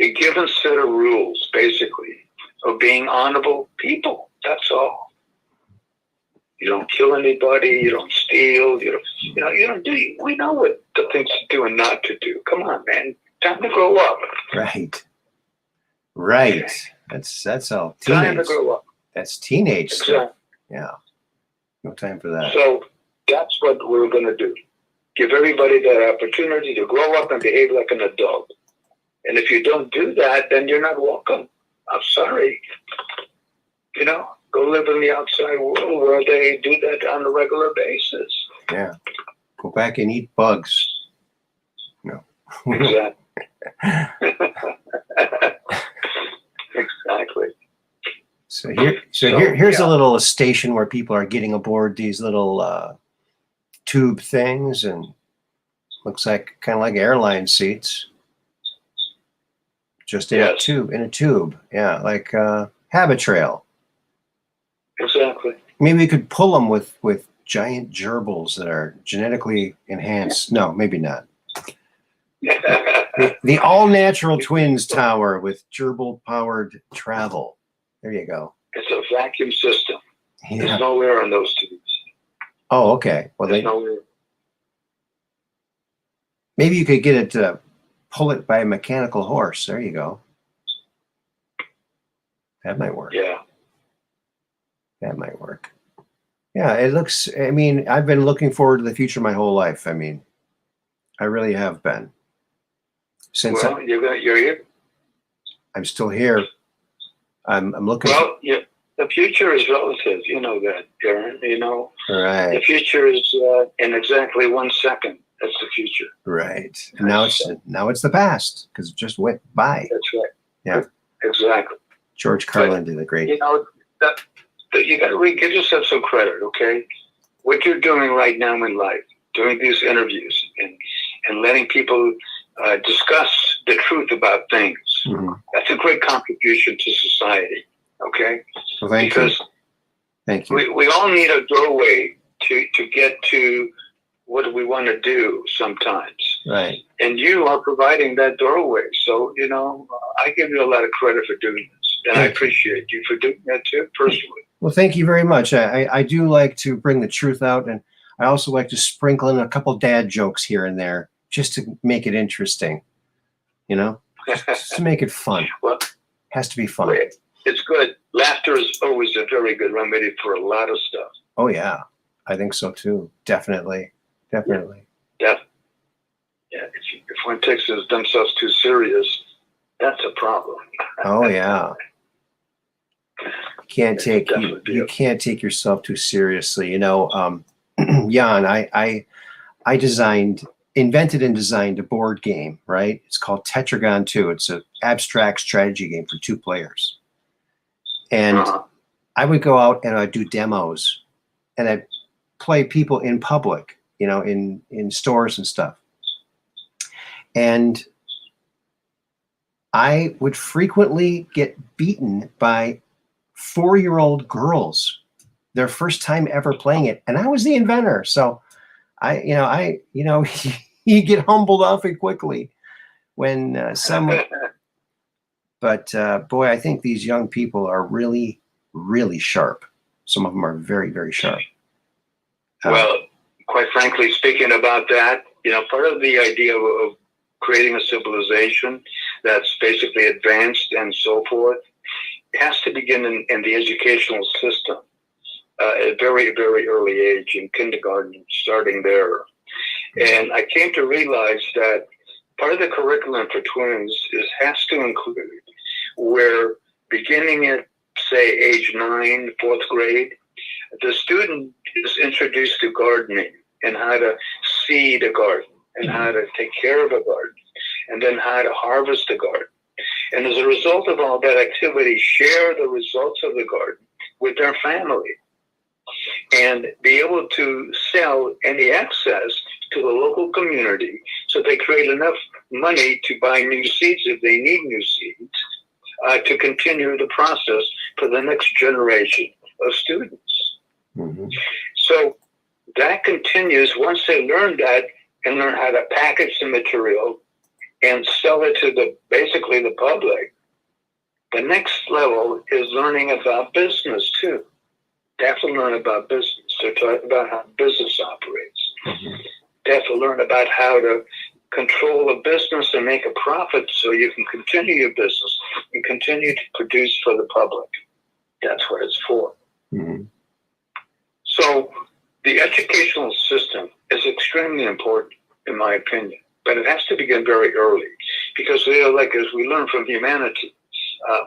a given set of rules, basically, of being honorable people. That's all. You don't kill anybody. You don't steal. You don't do. We know what the things to do and not to do. Come on, man. Time to grow up. Right. Right. That's all. Time to grow up. That's teenage stuff. Exactly. Yeah. No time for that. So that's what we're going to do. Give everybody that opportunity to grow up and behave like an adult. And if you don't do that, then you're not welcome. I'm sorry. You know, go live in the outside world where they do that on a regular basis. Yeah. Go back and eat bugs. No. Exactly. Exactly. Here's a little station where people are getting aboard these little tube things, and looks like kind of like airline seats, just in a tube. Yeah, like habit trail. Exactly. Maybe we could pull them with giant gerbils that are genetically enhanced. No, maybe not. The all-natural T.W.I.N.S tower with gerbil-powered travel. There you go. It's a vacuum system. Yeah. There's no air on those tubes. Oh, okay. Well, No air. maybe you could get it to pull it by a mechanical horse. There you go. That might work. Yeah. That might work. Yeah, it looks, I mean, I've been looking forward to the future my whole life. I mean, I really have been. Well, you're here. I'm still here. I'm looking. Well, yeah, the future is relative. You know that, Aaron. You know, right. The future is in exactly 1 second. That's the future. Right. And now it's the past because it just went by. That's right. Yeah. Exactly. George Carlin did a great. You know that you got to give yourself some credit. Okay, what you're doing right now in life, doing these interviews and letting people discuss the truth about things. Mm-hmm. That's a great contribution to society. Okay. Well, thank you. Thank you. We all need a doorway to get to what we want to do sometimes. Right. And you are providing that doorway. So, you know, I give you a lot of credit for doing this. And I appreciate you for doing that too, personally. Well, thank you very much. I do like to bring the truth out, and I also like to sprinkle in a couple dad jokes here and there just to make it interesting, you know, just to make it fun. Well, has to be fun. It's good. Laughter is always a very good remedy for a lot of stuff. Oh, yeah. I think so, too. Definitely. Definitely. Yeah. If one takes themselves too serious, that's a problem. Oh, yeah. You can't take yourself too seriously. You know, Jan, I invented and designed a board game, right? It's called Tetragon 2. It's an abstract strategy game for 2 players. And I would go out and I'd do demos, and I'd play people in public, you know, in stores and stuff. And I would frequently get beaten by 4-year-old girls, their first time ever playing it. And I was the inventor. So you get humbled awfully quickly when someone, but boy, I think these young people are really, really sharp. Some of them are very, very sharp. Well, quite frankly, speaking about that, you know, part of the idea of creating a civilization that's basically advanced and so forth, it has to begin in the educational system at a very, very early age, in kindergarten, starting there. And I came to realize that part of the curriculum for twins has to include where beginning at, say, age 9, 4th grade, the student is introduced to gardening and how to seed a garden and how to take care of a garden and then how to harvest a garden. And as a result of all that activity, share the results of the garden with their family and be able to sell any excess to the local community so they create enough money to buy new seeds if they need new seeds to continue the process for the next generation of students. Mm-hmm. So that continues once they learn that and learn how to package the material and sell it to basically the public. The next level is learning about business too. They have to learn about business. They're talking about how business operates. Mm-hmm. They have to learn about how to control a business and make a profit so you can continue your business and continue to produce for the public. That's what it's for. Mm-hmm. So the educational system is extremely important, in my opinion, but it has to begin very early because, like as we learn from humanity,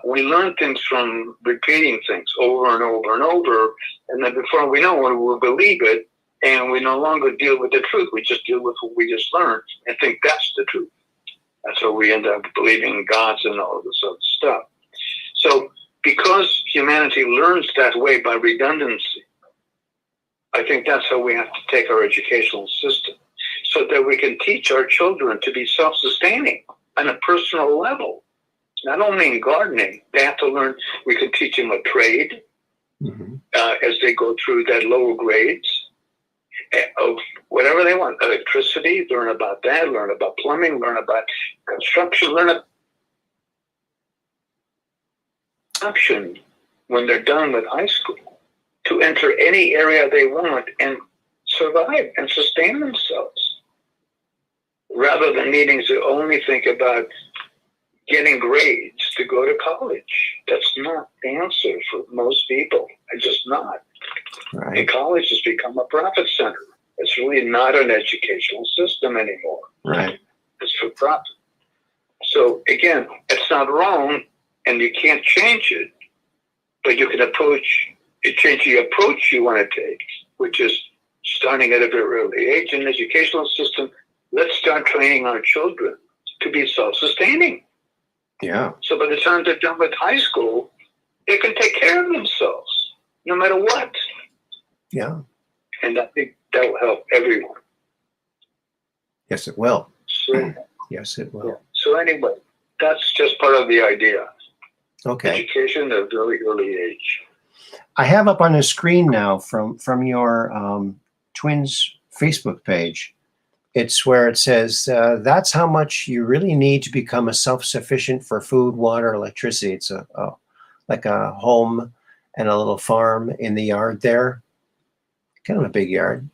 we learn things from repeating things over and over and over, and then before we know it, we'll believe it, and we no longer deal with the truth. We just deal with what we just learned and think that's the truth. That's how we end up believing in gods and all of this other stuff. So because humanity learns that way by redundancy, I think that's how we have to take our educational system so that we can teach our children to be self-sustaining on a personal level. Not only in gardening, they have to learn, we can teach them a trade as they go through that lower grades of whatever they want. Electricity, learn about that, learn about plumbing, learn about construction, learn about option when they're done with high school to enter any area they want and survive and sustain themselves rather than needing to only think about getting grades to go to college. That's not the answer for most people. It's just not. Right. And college has become a profit center. It's really not an educational system anymore. Right. It's for profit. So again, it's not wrong, and you can't change it, but you can change the approach you want to take, which is starting at a very early age in the educational system. Let's start training our children to be self-sustaining. Yeah. So by the time they're done with high school, they can take care of themselves, no matter what. Yeah. And I think that will help everyone. Yes, it will. So, Yes, it will. yeah. So anyway, that's just part of the idea. Okay. Education at a very early age. I have up on the screen now from your T.W.I.N.S Facebook page. It's where it says, that's how much you really need to become a self-sufficient for food, water, electricity. It's like a home and a little farm in the yard there. Kind of a big yard.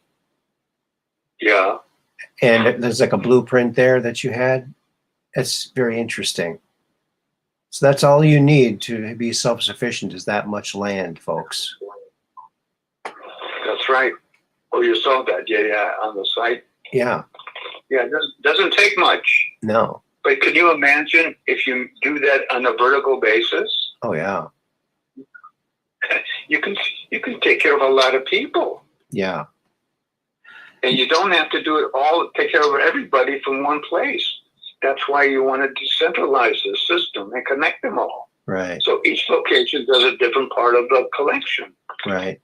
Yeah. And there's like a blueprint there that you had. It's very interesting. So that's all you need to be self-sufficient is that much land, folks. That's right. Oh, you saw that, yeah, on the site. Yeah. Yeah, it doesn't take much. No. But can you imagine if you do that on a vertical basis? Oh yeah. You can take care of a lot of people. Yeah. And you don't have to do it all, take care of everybody from one place. That's why you want to decentralize the system and connect them all. Right. So each location does a different part of the collection. Right.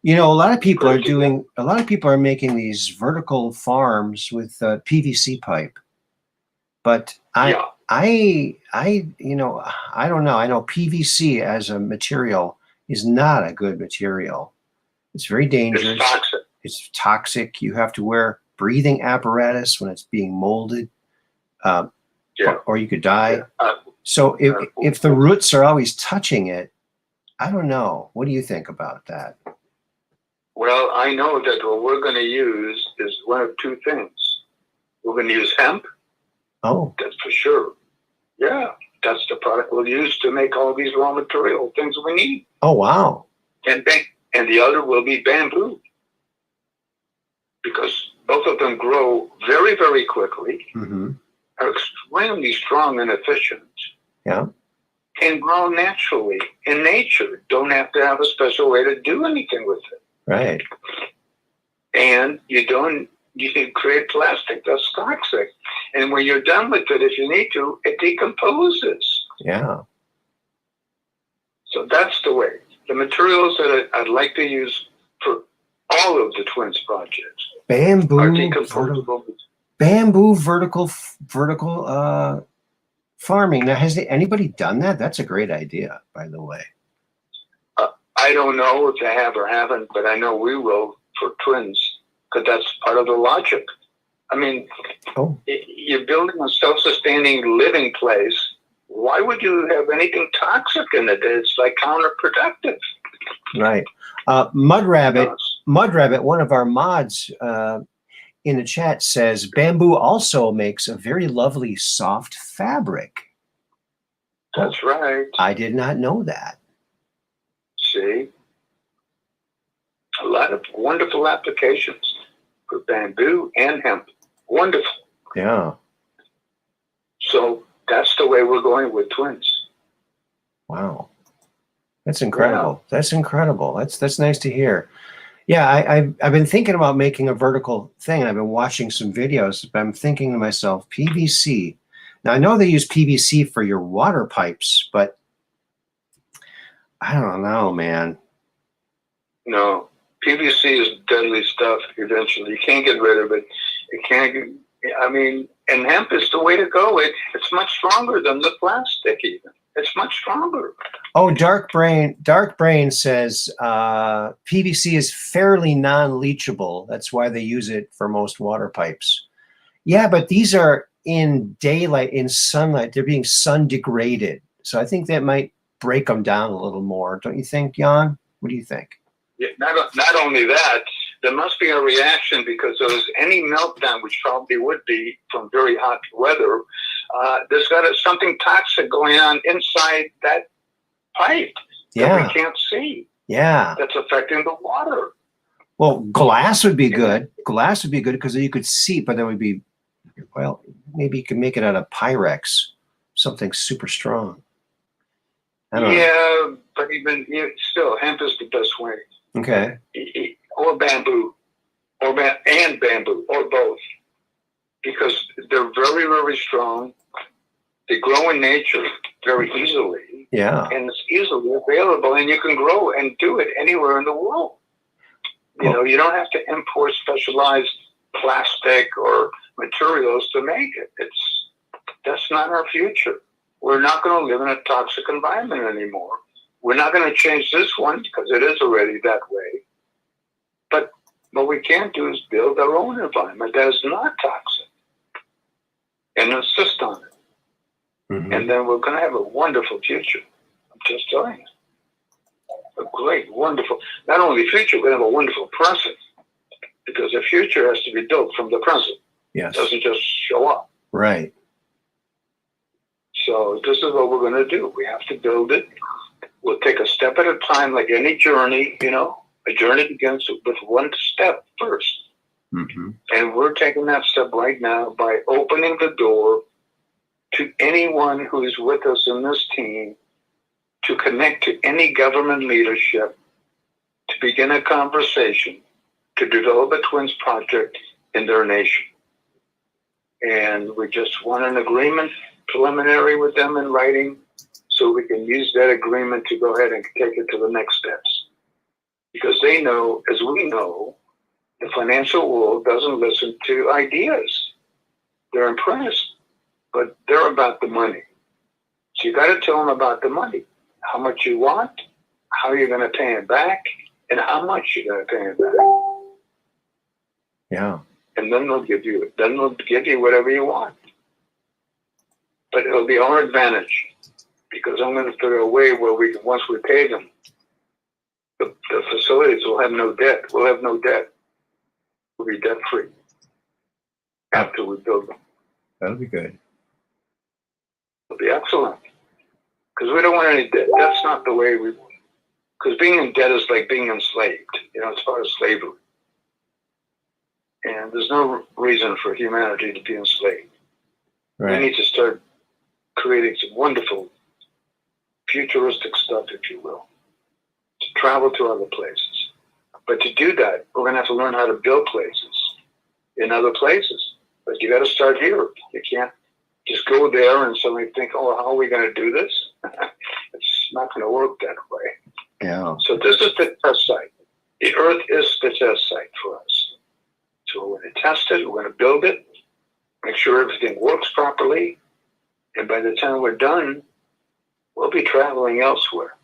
You know, a lot of people are making these vertical farms with PVC pipe. But I don't know. I know PVC as a material is not a good material. It's very dangerous. It's toxic. It's toxic. You have to wear breathing apparatus when it's being molded, or you could die. So if the roots are always touching it, I don't know. What do you think about that? Well, I know that what we're going to use is one of two things. We're going to use hemp. Oh. That's for sure. Yeah, that's the product we'll use to make all these raw material things we need. Oh, wow. And the other will be bamboo. Because both of them grow very, very quickly, are extremely strong and efficient. Yeah. And grow naturally in nature. Don't have to have a special way to do anything with it. Right. And you can create plastic that's toxic. And when you're done with it, if you need to, it decomposes. Yeah. So that's the way. The materials that I'd like to use for all of the T.W.I.N.S projects are decomposable. Bamboo vertical farming. Now, has anybody done that? That's a great idea, by the way. I don't know if they have or haven't, but I know we will for T.W.I.N.S because that's part of the logic. I mean, you're building a self-sustaining living place. Why would you have anything toxic in it? It's like counterproductive. Right. Mud Rabbit, one of our mods, in the chat says bamboo also makes a very lovely soft fabric. That's right. I did not know that. See? A lot of wonderful applications for bamboo and hemp. Wonderful. Yeah. So that's the way we're going with twins. Wow. That's incredible. Yeah. That's incredible. That's nice to hear. Yeah, I've been thinking about making a vertical thing. I've been watching some videos, but I'm thinking to myself, PVC. Now I know they use PVC for your water pipes, but I don't know, man. No, PVC is deadly stuff. Eventually, you can't get rid of it. It can't. I mean, and hemp is the way to go. It's much stronger than the plastic. Even it's much stronger. Oh, Dark Brain says PVC is fairly non-leachable. That's why they use it for most water pipes. Yeah, but these are in daylight, in sunlight. They're being sun degraded, so I think that might break them down a little more. Don't you think, Yon? What do you think? Yeah, not only that, there must be a reaction because there's any meltdown, which probably would be from very hot weather. There's got something toxic going on inside that pipe that we can't see. Yeah. That's affecting the water. Well, glass would be good. Glass would be good because you could see, but that would be, well, maybe you could make it out of Pyrex, something super strong. I don't know. But even still, hemp is the best way. Okay. Or bamboo, and bamboo, or both, because they're very, very strong. They grow in nature very easily. Yeah. And it's easily available, and you can grow and do it anywhere in the world. You know, you don't have to import specialized plastic or materials to make it. That's not our future. We're not going to live in a toxic environment anymore. We're not going to change this one because it is already that way. But what we can do is build our own environment that is not toxic and insist on it. Mm-hmm. And then we're going to have a wonderful future. I'm just telling you. A great, wonderful, not only future, we're going to have a wonderful present because the future has to be built from the present. Yes. It doesn't just show up. Right. So this is what we're going to do. We have to build it. We'll take a step at a time, like any journey, you know. A journey begins with one step first. Mm-hmm. And we're taking that step right now by opening the door to anyone who is with us in this team to connect to any government leadership, to begin a conversation, to develop a twins project in their nation. And we just want an agreement preliminary with them in writing so we can use that agreement to go ahead and take it to the next steps. Because they know, as we know, the financial world doesn't listen to ideas. They're impressed, but they're about the money. So you got to tell them about the money, how much you want, how you're going to pay it back, and how much you're going to pay it back. Yeah. And then they'll give you whatever you want. But it'll be our advantage because I'm going to figure a way where we can, once we pay them, the facilities will have no debt. We'll have no debt. We'll be debt free after we build them. That'll be good. It'll be excellent. Because we don't want any debt. That's not the way we want. Because being in debt is like being enslaved, you know, as far as slavery. And there's no reason for humanity to be enslaved. Right. We need to start creating some wonderful futuristic stuff, if you will, to travel to other places. But to do that, we're going to have to learn how to build places in other places. But you got to start here. You can't just go there and suddenly think, oh, how are we going to do this? It's not going to work that way. Yeah. So this is the test site. The Earth is the test site for us. So we're going to test it. We're going to build it. Make sure everything works properly. And by the time we're done, we'll be traveling elsewhere.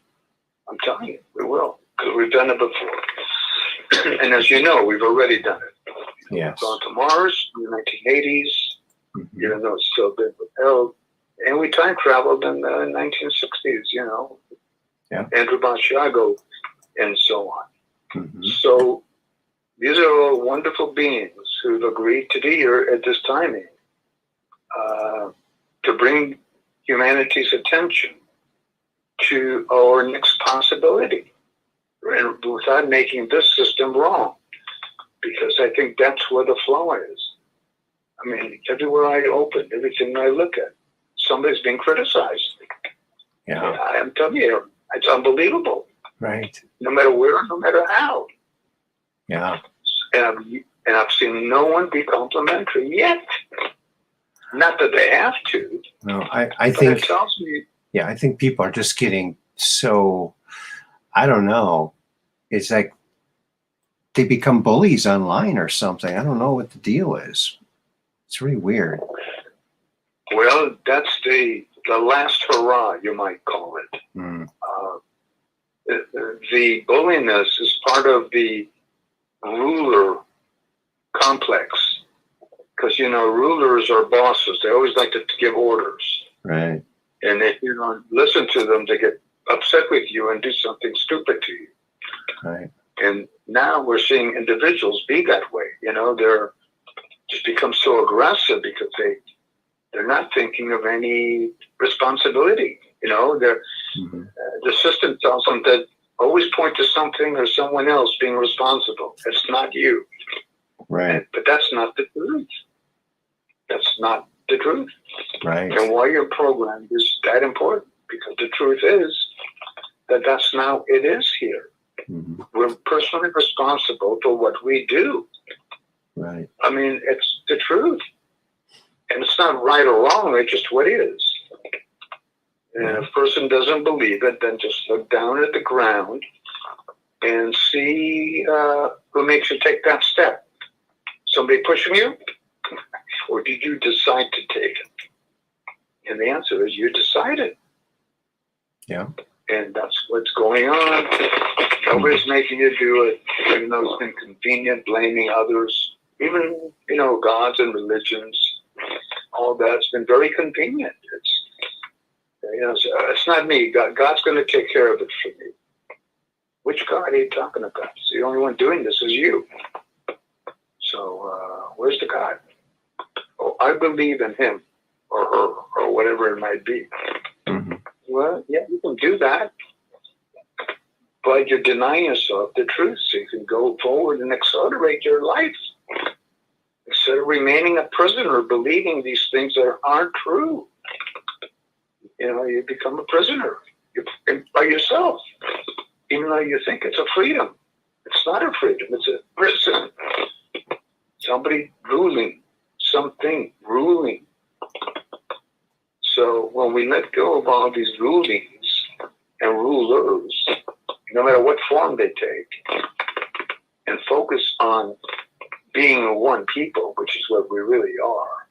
I'm telling you, we will, because we've done it before. And as you know, we've already done it. Yes. We've gone to Mars in the 1980s, even though it's still been withheld. And we time traveled in the 1960s, you know, Andrew Basiago and so on. Mm-hmm. So These are all wonderful beings who've agreed to be here at this timing to bring humanity's attention to our next possibility, and without making this system wrong, because I think that's where the flaw is. I mean, everywhere I open, everything I look at, somebody's being criticized. Yeah. I'm telling you, it's unbelievable. Right. No matter where, no matter how. Yeah. And I've seen no one be complimentary yet. Not that they have to. No, I But think. it tells me. Yeah, I think people are just getting so. I don't know. It's like they become bullies online or something. I don't know what the deal is. It's really weird. Well, that's the last hurrah, you might call it. Mm. The bulliness is part of the ruler complex, because rulers are bosses. They always like to give orders, Right. and if you don't listen to them, they get upset with you and do something stupid to you. Right. And now we're seeing individuals be that way. They're just become so aggressive because they're not thinking of any responsibility. Mm-hmm. The system tells them that always point to something or someone else being responsible. It's not you. Right. But that's not the truth. That's not the truth. Right. And why you're programmed is that important, because the truth is that that's now it is here. Mm-hmm. We're personally responsible for what we do. Right. I mean, it's the truth. And it's not right or wrong, it's just what is. And if a person doesn't believe it, then just look down at the ground and see who makes you take that step. Somebody pushing you? Or did you decide to take it? And the answer is you decided. Yeah. And that's what's going on. Nobody's making you do it, even though it's inconvenient, blaming others. Even, gods and religions, all that's been very convenient. It's not me. God's going to take care of it for me. Which God are you talking about? The only one doing this is you. So where's the God? Oh, I believe in him or her or whatever it might be. Mm-hmm. Well, yeah, you can do that. But you're denying yourself the truth so you can go forward and accelerate your life. Instead of remaining a prisoner, believing these things that aren't true. You become a prisoner by yourself, even though you think it's a freedom. It's not a freedom, it's a prison. Somebody ruling, something ruling. So when we let go of all these rulings and rulers, no matter what form they take, and focus on being one people, which is what we really are,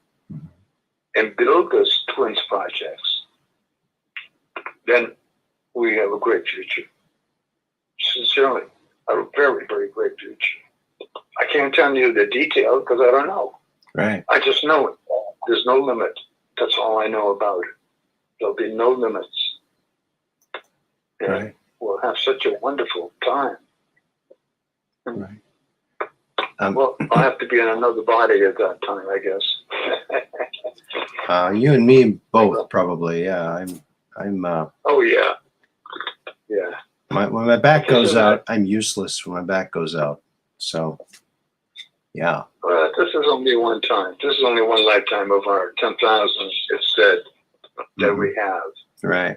and build those twins projects, then we have a great future. Sincerely, a very, very great future. I can't tell you the detail because I don't know. Right. I just know it. There's no limit. That's all I know about it. There'll be no limits. And Right. we'll have such a wonderful time. Right. Well, I'll have to be in another body at that time, I guess. You and me both, probably. Yeah. I'm. Oh yeah, yeah. When my back goes out, I'm useless. When my back goes out, so yeah. Well, this is only one time. This is only one lifetime of our 10,000. It's said that we have. Right.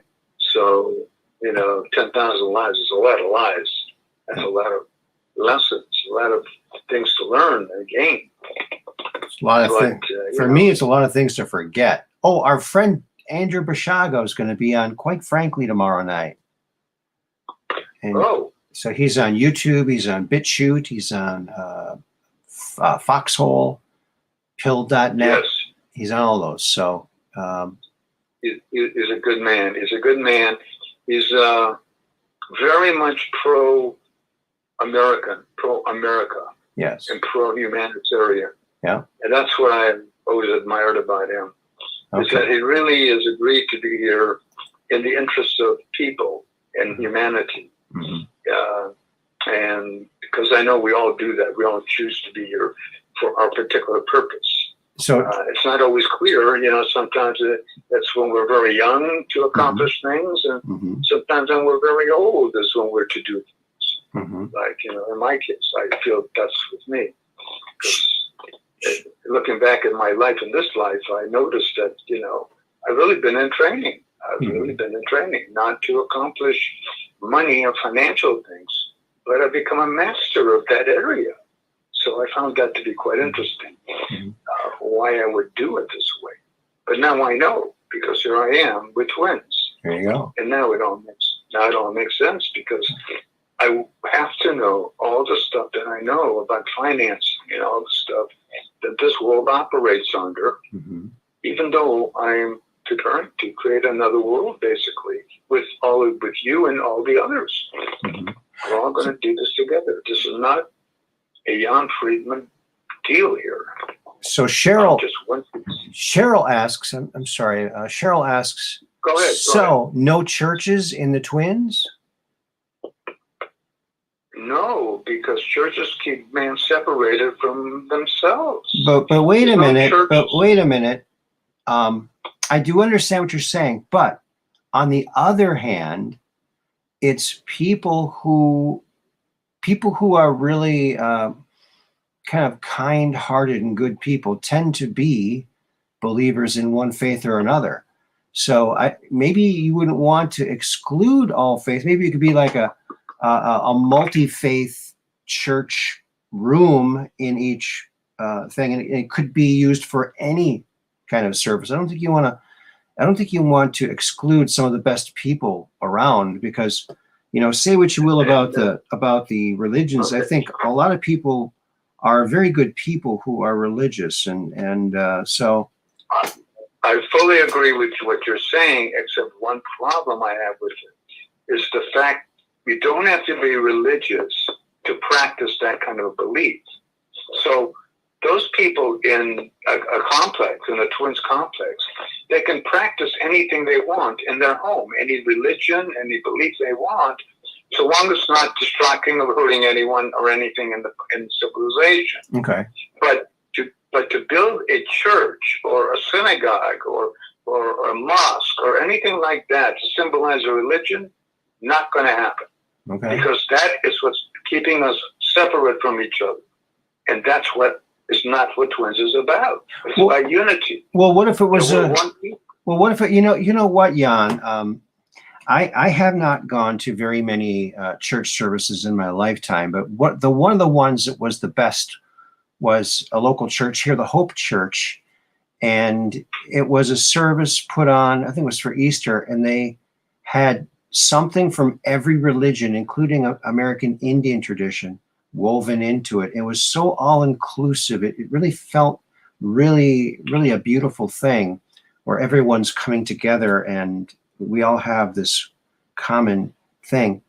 So 10,000 lives is a lot of lives. That's a lot of lessons, a lot of things to learn and gain. It's a lot of things. For me, it's a lot of things to forget. Oh, our friend Andrew Bashago is going to be on Quite Frankly tomorrow night. And so he's on YouTube, he's on BitChute, he's on Foxhole, Pill.net. Yes. He's on all those. So he's a good man. He's a good man. He's very much pro-American, pro-America. Yes. And pro-humanitarian. Yeah. And that's what I always admired about him. Okay. Is that he really has agreed to be here in the interests of people and humanity. Mm-hmm. And because I know we all do that. We all choose to be here for our particular purpose. So it's not always clear, sometimes that's when we're very young to accomplish things, and sometimes when we're very old is when we're to do things. Like, in my case, I feel that's with me. Because looking back at my life in this life, I noticed that, I've really been in training. I've really been in training, not to accomplish money or financial things, but I've become a master of that area. So I found that to be quite interesting, why I would do it this way. But now I know, because here I am with twins. there you go. And now it all makes sense, because I have to know all the stuff that I know about financing and all the stuff that this world operates under, even though I'm preparing to create another world, basically, with you and all the others. We're all going to do this together. This is not a Yon Friedman deal here. So Cheryl asks, I'm sorry, Cheryl asks, go ahead. So no churches in the Twins? No, because churches keep man separated from themselves. But wait a minute. I do understand what you're saying, but on the other hand, it's people who are really kind of kind-hearted and good people tend to be believers in one faith or another. So maybe you wouldn't want to exclude all faiths. Maybe it could be like a multi-faith church room in each thing, and it could be used for any kind of service. I don't think you want to exclude some of the best people around, because say what you will about the religions. I think a lot of people are very good people who are religious, and so I fully agree with what you're saying, except one problem I have with it is the fact you don't have to be religious to practice that kind of belief. So those people in a complex, in a Twins complex, they can practice anything they want in their home, any religion, any belief they want, so long as it's not distracting or hurting anyone or anything in civilization. Okay. But to build a church or a synagogue or a mosque or anything like that to symbolize a religion, not going to happen. Okay. Because that is what's keeping us separate from each other. And that's what is not what Twins is about. It's about unity. Well, what if it was one people. Well, what if it, you know what, Jan? I have not gone to very many church services in my lifetime, but one of the ones that was the best was a local church here, the Hope Church, and it was a service put on, I think it was for Easter, and they had something from every religion, including American Indian tradition, woven into it. It was so all-inclusive. It really felt really, really a beautiful thing where everyone's coming together and we all have this common thing.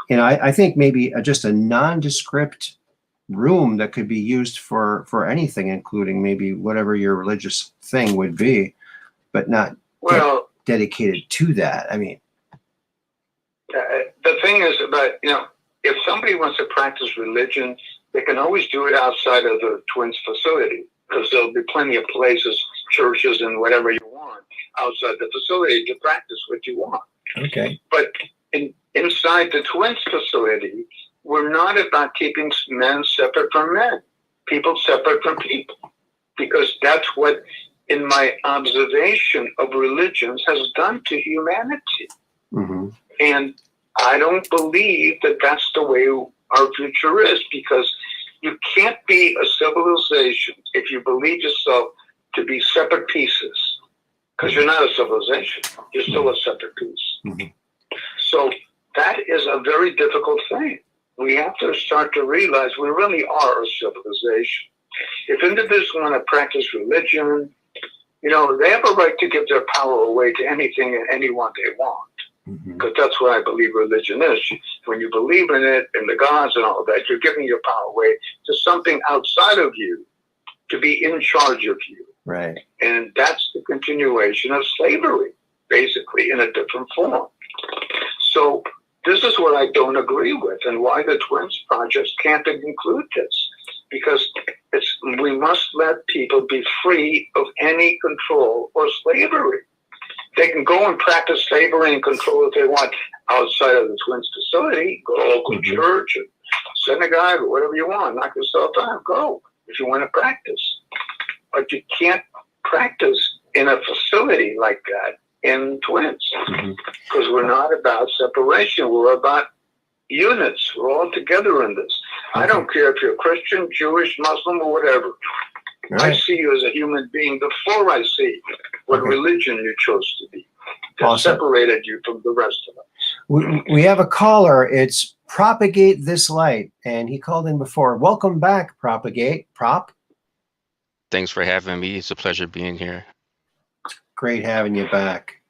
I think maybe just a nondescript room that could be used for anything, including maybe whatever your religious thing would be, but not dedicated to that. I mean, the thing is about, if somebody wants to practice religion, they can always do it outside of the Twins facility, because there'll be plenty of places, churches and whatever you want outside the facility to practice what you want. Okay. But inside the Twins facility, we're not about keeping men separate from men, people separate from people, because that's what, in my observation of religions, has done to humanity. Mm-hmm. And I don't believe that that's the way our future is, because you can't be a civilization if you believe yourself to be separate pieces, because you're not a civilization. You're still a separate piece. Mm-hmm. So that is a very difficult thing. We have to start to realize we really are a civilization. If individuals want to practice religion, they have a right to give their power away to anything and anyone they want. Because that's what I believe religion is. When you believe in it, in the gods and all that, you're giving your power away to something outside of you to be in charge of you. Right. And that's the continuation of slavery, basically, in a different form. So this is what I don't agree with, and why the Twins projects can't include this. Because we must let people be free of any control or slavery. They can go and practice slavery and control if they want outside of the Twins facility. Go to a local church, or synagogue, or whatever you want. Knock yourself out. Go if you want to practice. But you can't practice in a facility like that in Twins, because we're not about separation. We're about units. We're all together in this. I don't care if you're Christian, Jewish, Muslim, or whatever. Right. I see you as a human being before I see what religion you chose to be. That separated you from the rest of us. We have a caller. It's Propagate This Light, and he called in before. Welcome back, Propagate. Prop. Thanks for having me. It's a pleasure being here. Great having you back.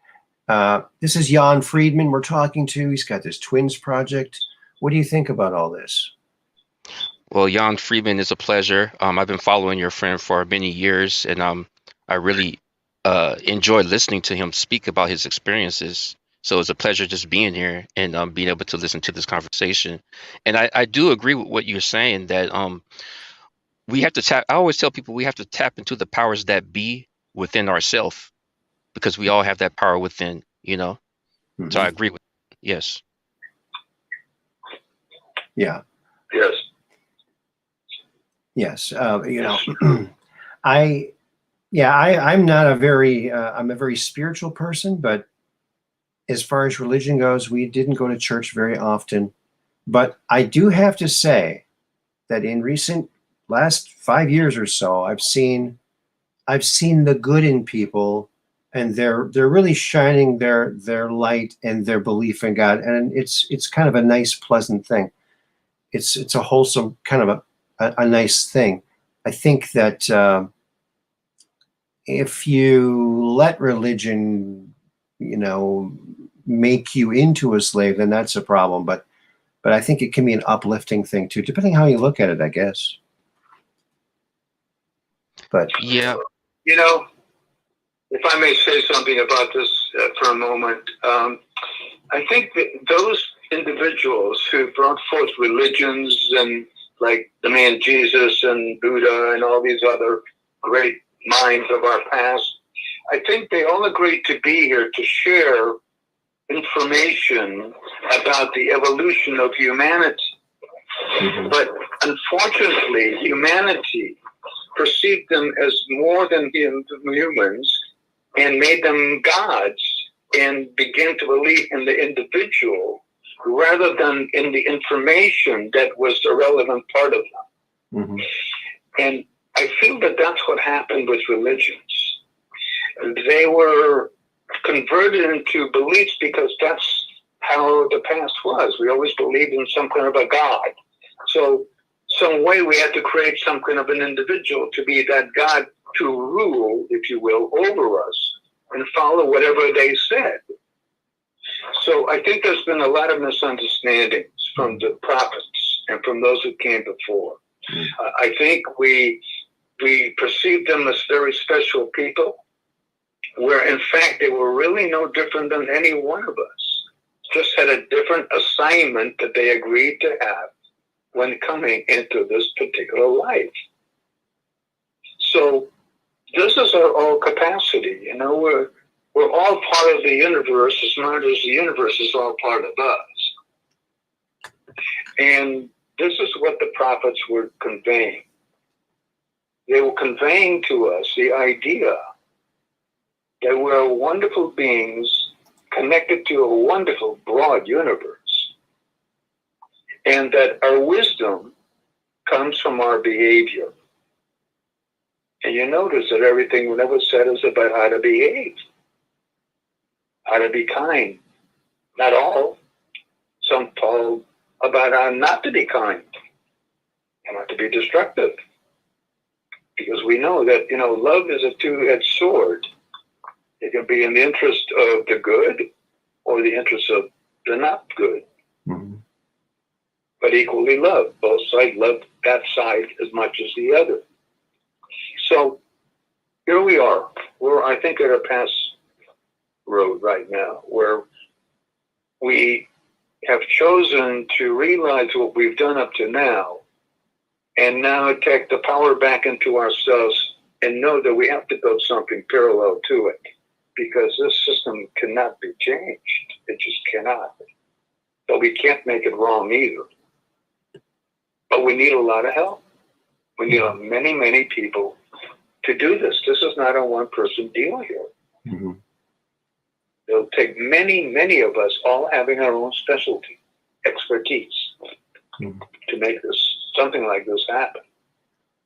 This is Yon Friedman we're talking to. He's got this Twins project. What do you think about all this? Well, Yon Friedman, is a pleasure. I've been following your friend for many years, and I really enjoy listening to him speak about his experiences. So it's a pleasure just being here and being able to listen to this conversation. And I do agree with what you're saying, that we have to tap. I always tell people we have to tap into the powers that be within ourselves, because we all have that power within, you know. So I agree with yes. Yeah. Yes. Yes. You know, I'm not a very, I'm a very spiritual person, but as far as religion goes, we didn't go to church very often. But I do have to say that in recent last 5 years or so, I've seen the good in people, and they're really shining their light and their belief in God. And it's kind of a nice, pleasant thing. It's a wholesome kind of a nice thing. I think that if you let religion, you know, make you into a slave, then that's a problem. But I think it can be an uplifting thing too, depending how you look at it, I guess. But yeah, you know, if I may say something about this for a moment, I think that those individuals who brought forth religions, and like the man Jesus and Buddha and all these other great minds of our past, I think they all agreed to be here to share information about the evolution of humanity. But unfortunately, humanity perceived them as more than humans and made them gods, and began to believe in the individual rather than in the information that was the relevant part of them. And I feel that that's what happened with religions. They were converted into beliefs because that's how the past was. We always believed in some kind of a God. So some way we had to create some kind of an individual to be that God, to rule, if you will, over us and follow whatever they said. So I think there's been a lot of misunderstandings from the prophets and from those who came before. I think we perceived them as very special people, where in fact they were really no different than any one of us, just had a different assignment that they agreed to have when coming into this particular life. So this is our all capacity. You know, we're all part of the universe as much as the universe is all part of us. And this is what the prophets were conveying. They were conveying to us the idea that we're wonderful beings connected to a wonderful broad universe, and that our wisdom comes from our behavior. And you notice that everything that was said is about how to behave, how to be kind. Not all. Some told about how not to be kind, and not to be destructive. Because we know that, you know, love is a two-edged sword. It can be in the interest of the good or the interest of the not good. But equally love. Both sides love that side as much as the other. So here we are. We're, I think, at a past road right now where we have chosen to realize what we've done up to now, and now take the power back into ourselves and know that we have to build something parallel to it, because this system cannot be changed. It just cannot. But we can't make it wrong either. But we need a lot of help. We need many, many people to do this. This is not a one-person deal here. Mm-hmm. It'll take many, many of us all having our own specialty, expertise, to make this something like this happen.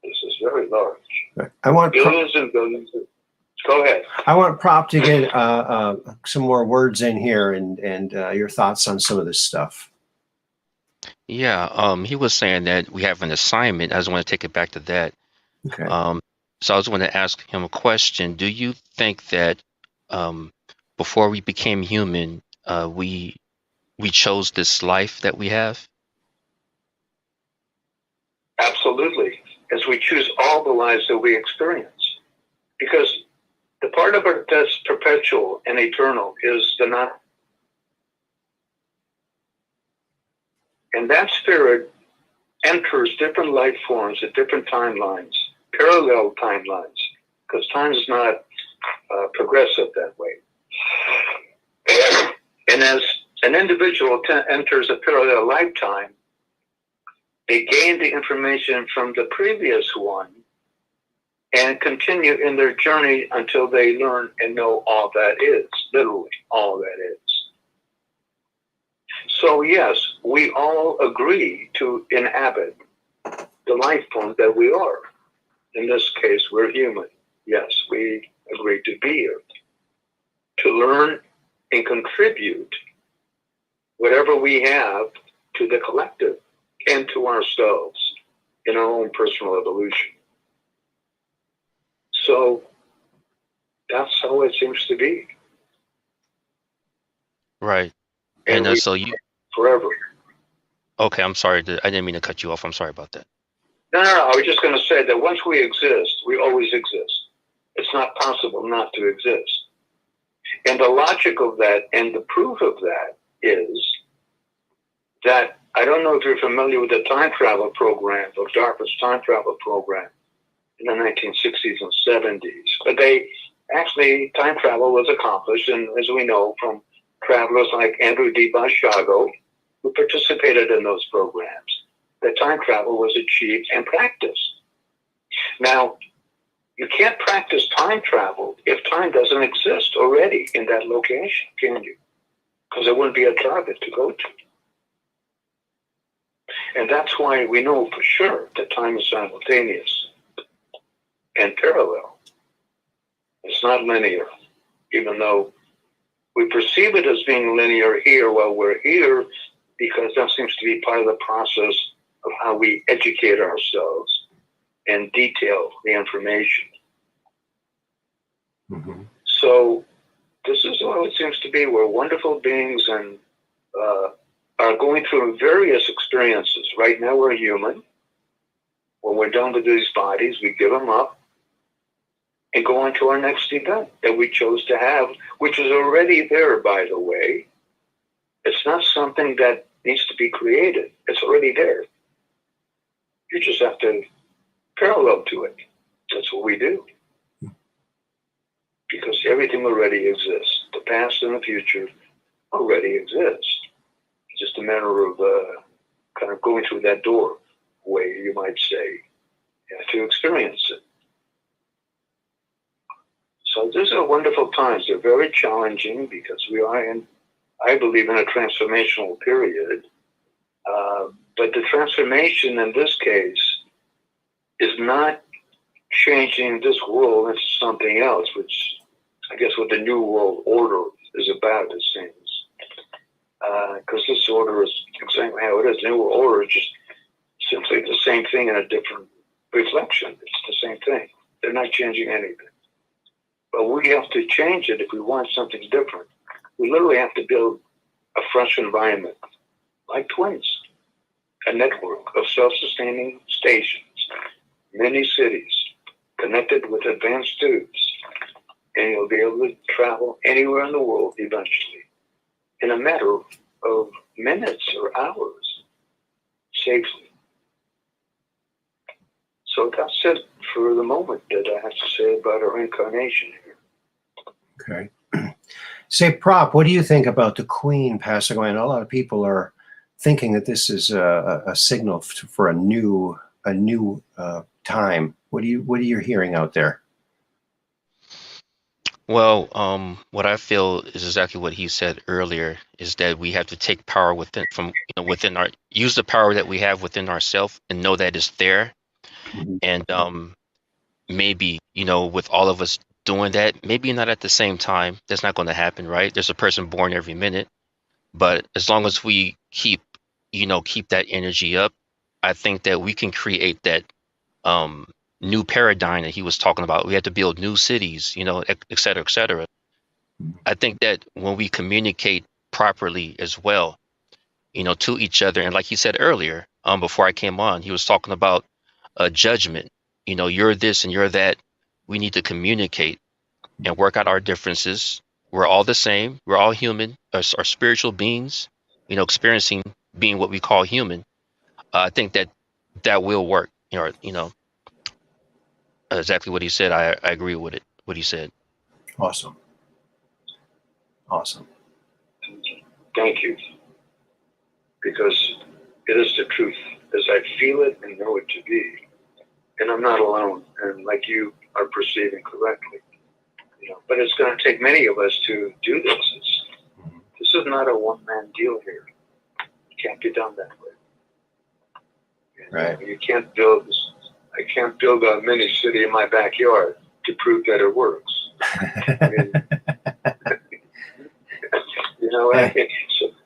This is very large. I want billions and billions. Go ahead. I want Prop to get some more words in here and your thoughts on some of this stuff. Yeah, he was saying that we have an assignment. I just want to take it back to that. Okay. So I was going to ask him a question. Do you think that before we became human, we chose this life that we have? Absolutely. As we choose all the lives that we experience. Because the part of it that's perpetual and eternal is the not. And that spirit enters different life forms at different timelines, parallel timelines, because time is not progressive that way. And as an individual enters a parallel lifetime, they gain the information from the previous one and continue in their journey until they learn and know all that is, literally all that is. So yes, we all agree to inhabit the life form that we are. In this case, we're human. Yes, we agree to be here, to learn and contribute whatever we have to the collective and to ourselves in our own personal evolution. So that's how it seems to be. Right. And So you forever. Okay, I'm sorry. I didn't mean to cut you off. I'm sorry about that. No. I was just going to say that once we exist, we always exist. It's not possible not to exist. And the logic of that and the proof of that is that, I don't know if you're familiar with the time travel program, the DARPA's time travel program in the 1960s and 70s. But time travel was accomplished, and as we know from travelers like Andrew D. Bashago, who participated in those programs, that time travel was achieved and practiced. Now, you can't practice time travel if time doesn't exist already in that location, can you? Because there wouldn't be a target to go to. And that's why we know for sure that time is simultaneous and parallel. It's not linear, even though we perceive it as being linear here while we're here, because that seems to be part of the process of how we educate ourselves and detail the information. Mm-hmm. So this is how it seems to be. We're wonderful beings and are going through various experiences. Right now we're human. When we're done with these bodies, we give them up and go on to our next event that we chose to have, which is already there, by the way. It's not something that needs to be created. It's already there. You just have to parallel to it. That's what we do. Because everything already exists. The past and the future already exist. It's just a matter of kind of going through that doorway, you might say, to experience it. So these are wonderful times. They're very challenging because we are I believe, in a transformational period. But the transformation in this case is not changing this world into something else, which I guess what the New World Order is about, it seems. Because this order is exactly how it is. The New World Order is just simply the same thing in a different reflection. It's the same thing. They're not changing anything. But we have to change it if we want something different. We literally have to build a fresh environment, like T.W.I.N.S, a network of self-sustaining stations, many cities, connected with advanced tubes, and you'll be able to travel anywhere in the world eventually, in a matter of minutes or hours safely. So that's it for the moment that I have to say about our incarnation here. Okay. Say, Prop, what do you think about the Queen passing away? And a lot of people are thinking that this is a signal for a new time. What are you hearing out there? Well, what I feel is exactly what he said earlier, is that we have to take power within our, use the power that we have within ourselves and know that it's there. Mm-hmm. And maybe, with all of us doing that, maybe not at the same time. That's not going to happen, right? There's a person born every minute. But as long as we keep that energy up, I think that we can create that new paradigm that he was talking about. We have to build new cities, et cetera, et cetera. I think that when we communicate properly as well, to each other, and like he said earlier, before I came on, he was talking about judgment. You're this and you're that. We need to communicate and work out our differences. We're all the same. We're all human, are spiritual beings, experiencing being what we call human. I think that will work. Exactly what he said. I agree with it. What he said. Awesome. Thank you. Because it is the truth as I feel it and know it to be. And I'm not alone, and like you are perceiving correctly. But it's going to take many of us to do this. This is not a one-man deal here. It can't be done that way. Right. You can't build this. I can't build a mini city in my backyard to prove that it works.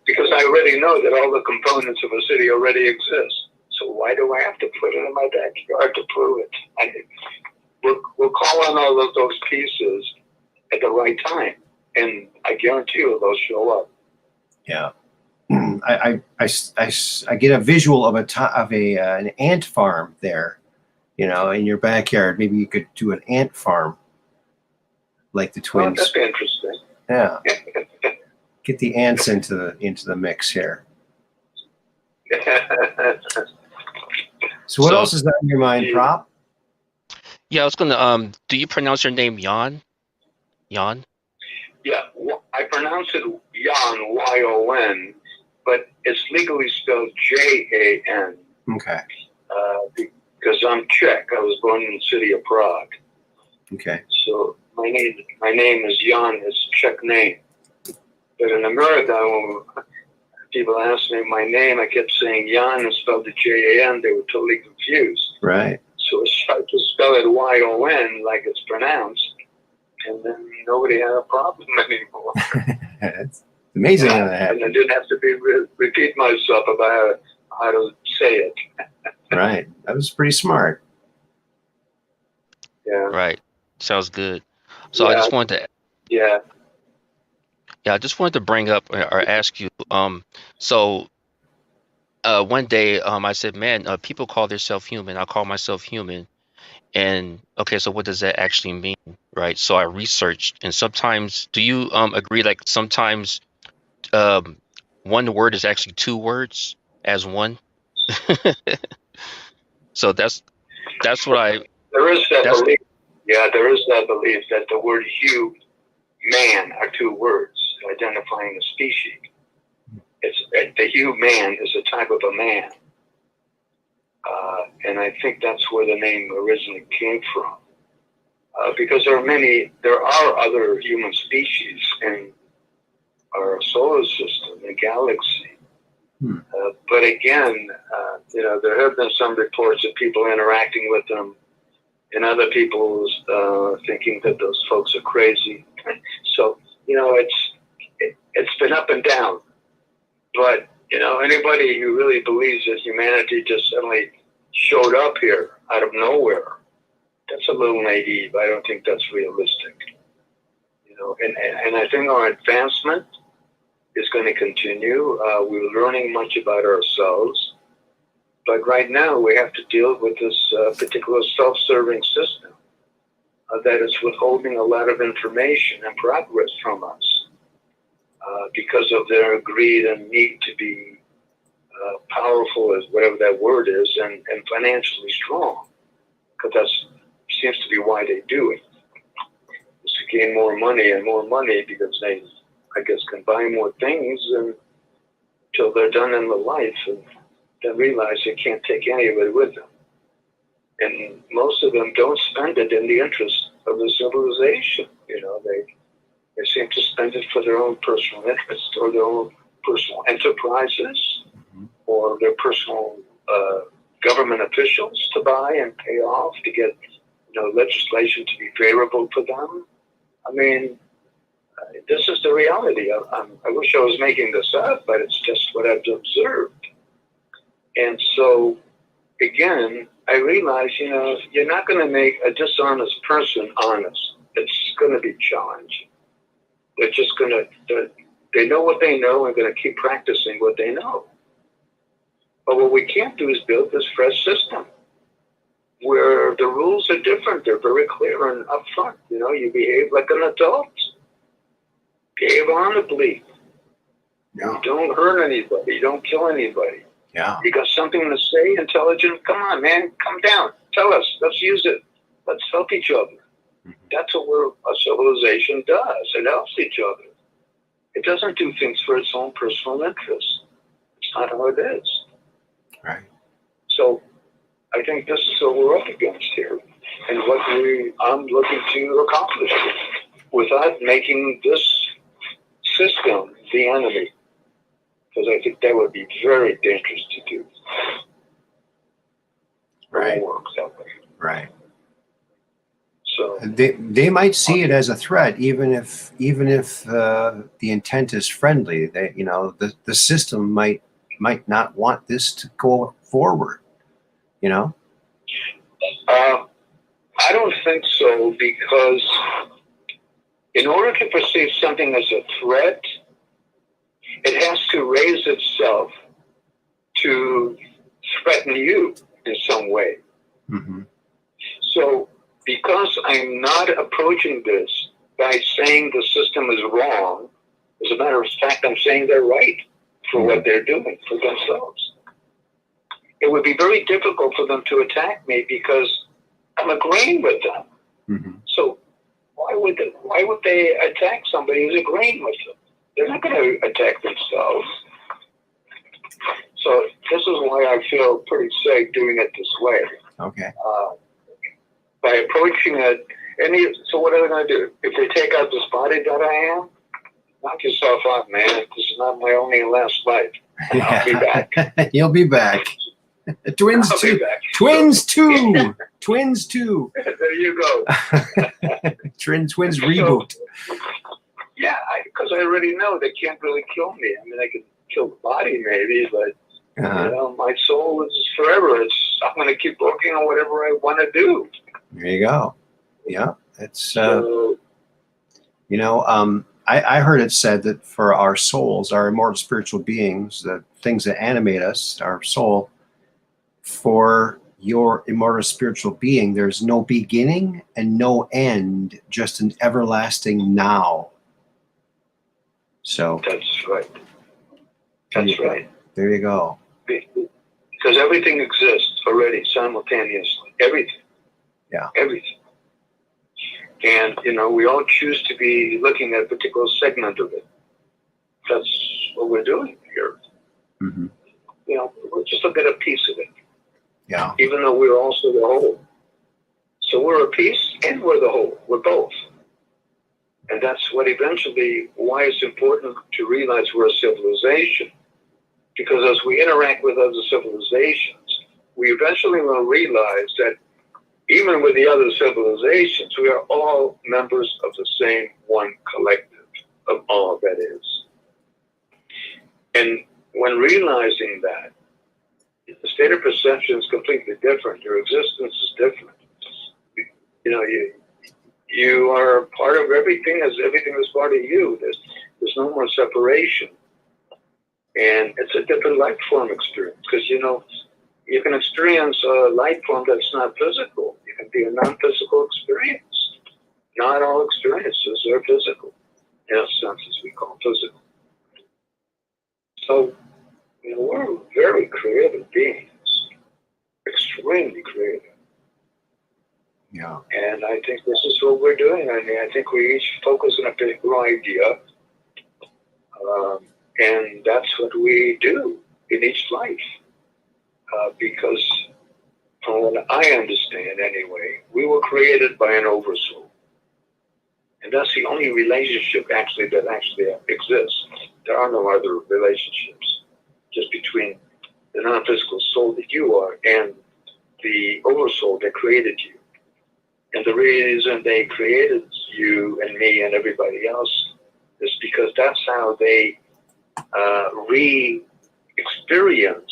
Because I already know that all the components of a city already exist. So why do I have to put it in my backyard to prove it? We'll call on all of those pieces at the right time, and I guarantee you they'll show up. Yeah. I get a visual of an ant farm there, in your backyard. Maybe you could do an ant farm like the twins. That'd be interesting. Yeah. Get the ants into the mix here. So what else is on your mind, Prop? Yeah, I was gonna. Do you pronounce your name Yon? Yon? Yeah, I pronounce it Yon, Y-O-N, but it's legally spelled J-A-N. Okay. Because I'm Czech. I was born in the city of Prague. Okay. So my name is Yon. It's a Czech name. But in America, when people asked me my name, I kept saying Yon and spelled it J-A-N. They were totally confused. Right. So I started to spell it Y-O-N like it's pronounced, and then nobody had a problem anymore. It's amazing how that happened. And I didn't have to repeat myself about how to say it. Right. That was pretty smart. Yeah. Right. Sounds good. So Yeah. I just wanted to. Yeah. Yeah, I just wanted to bring up or ask you. So one day, I said, "Man, people call themselves human. I call myself human." And okay, so what does that actually mean, right? So I researched, and sometimes, do you agree? Like sometimes, one word is actually two words as one. So that's what I. There is that That's belief. Yeah, there is that belief that the word "hue," man, are two words identifying a species. The hue man is a type of a man. And I think that's where the name originally came from. Because there are other human species in our solar system, the galaxy. But again, there have been some reports of people interacting with them and other people thinking that those folks are crazy. So, it's been up and down. But, anybody who really believes that humanity just suddenly showed up here out of nowhere, that's a little naive. I don't think that's realistic. And I think our advancement is going to continue. We're learning much about ourselves. But right now we have to deal with this particular self-serving system that is withholding a lot of information and progress from us. because of their greed and need to be powerful, as whatever that word is, and financially strong, because that seems to be why they do it. It's to gain more money and more money because they, I guess, can buy more things until they're done in the life and then realize they can't take any of it with them. And most of them don't spend it in the interest of the civilization. You know, they seem to spend it for their own personal interest or their own personal enterprises or their personal government officials to buy and pay off to get, you know, legislation to be favorable for them. I mean, this is the reality. I wish I was making this up, but it's just what I've observed. And so, again, I realize, you know, you're not going to make a dishonest person honest. It's going to be challenging. They're just going to, they know what they know and going to keep practicing what they know. But what we can't do is build this fresh system where the rules are different. They're very clear and upfront. You know, you behave like an adult. Behave honorably. Yeah. You don't hurt anybody. You don't kill anybody. Yeah. You got something to say, intelligent? Come on, man. Come down. Tell us. Let's use it. Let's help each other. Mm-hmm. That's what a civilization does. It helps each other. It doesn't do things for its own personal interests. It's not how it is. Right. So I think this is what we're up against here and what I'm looking to accomplish without making this system the enemy. Because I think that would be very dangerous to do. Right. It works that way. Right. So they might see it as a threat, even if the intent is friendly. They, you know, the system might not want this to go forward. You know. I don't think so, because in order to perceive something as a threat, it has to raise itself to threaten you in some way. Mm-hmm. So because I'm not approaching this by saying the system is wrong, as a matter of fact, I'm saying they're right for what they're doing for themselves. It would be very difficult for them to attack me because I'm agreeing with them. Mm-hmm. So why would they attack somebody who's agreeing with them? They're not going to attack themselves. So this is why I feel pretty safe doing it this way. Okay. By approaching it, so what are they going to do? If they take out this body that I am, knock yourself out, man. This is not my only and last life. I'll be back. You'll be back. Twins I'll two. Be back. Twins two. Twins two. There you go. Twins reboot. Yeah, because I already know they can't really kill me. I mean, they can kill the body maybe, but you know, my soul is forever. I'm going to keep working on whatever I want to do. There you go. Yeah, it's you know, I heard it said that for our souls, our immortal spiritual beings, the things that animate us, our soul, for your immortal spiritual being, there's no beginning and no end, just an everlasting now. So that's right. That's right. There you go. Because everything exists already simultaneously. Everything. Yeah. Everything. And, you know, we all choose to be looking at a particular segment of it. That's what we're doing here. Mm-hmm. You know, we're just look at a piece of it. Yeah. Even though we're also the whole. So we're a piece and we're the whole. We're both. And that's what eventually, why it's important to realize we're a civilization. Because as we interact with other civilizations, we eventually will realize that even with the other civilizations, we are all members of the same one collective of all that is. And when realizing that, the state of perception is completely different. Your existence is different. You know, you are part of everything as everything is part of you. There's no more separation. And it's a different life form experience because, you know, you can experience a life form that's not physical. It can be a non-physical experience. Not all experiences are physical, in a sense, as we call physical. So, we're very creative beings, extremely creative. Yeah. And I think this is what we're doing. I mean, I think we each focus on a particular idea, and that's what we do in each life. Because from what I understand anyway, we were created by an oversoul. And that's the only relationship that actually exists. There are no other relationships, just between the non-physical soul that you are and the oversoul that created you. And the reason they created you and me and everybody else is because that's how they re-experience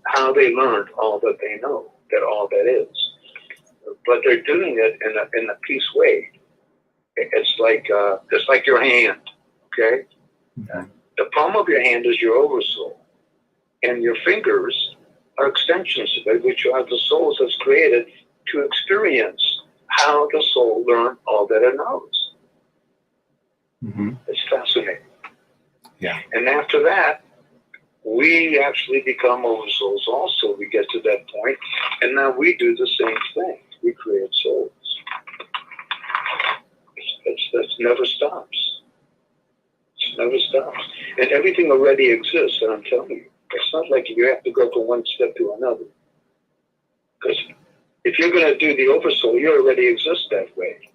how they learned all that they know, that all that is. But they're doing it in a peace way. It's like your hand, okay? Mm-hmm. The palm of your hand is your oversoul, and your fingers are extensions of it, which are the souls that's created to experience how the soul learned all that it knows. Mm-hmm. It's fascinating. Yeah. And after that, we actually become oversouls also. We get to that point, and now we do the same thing. We create souls. That never stops. It never stops. And everything already exists, and I'm telling you, it's not like you have to go from one step to another. Because if you're going to do the oversoul, you already exist that way.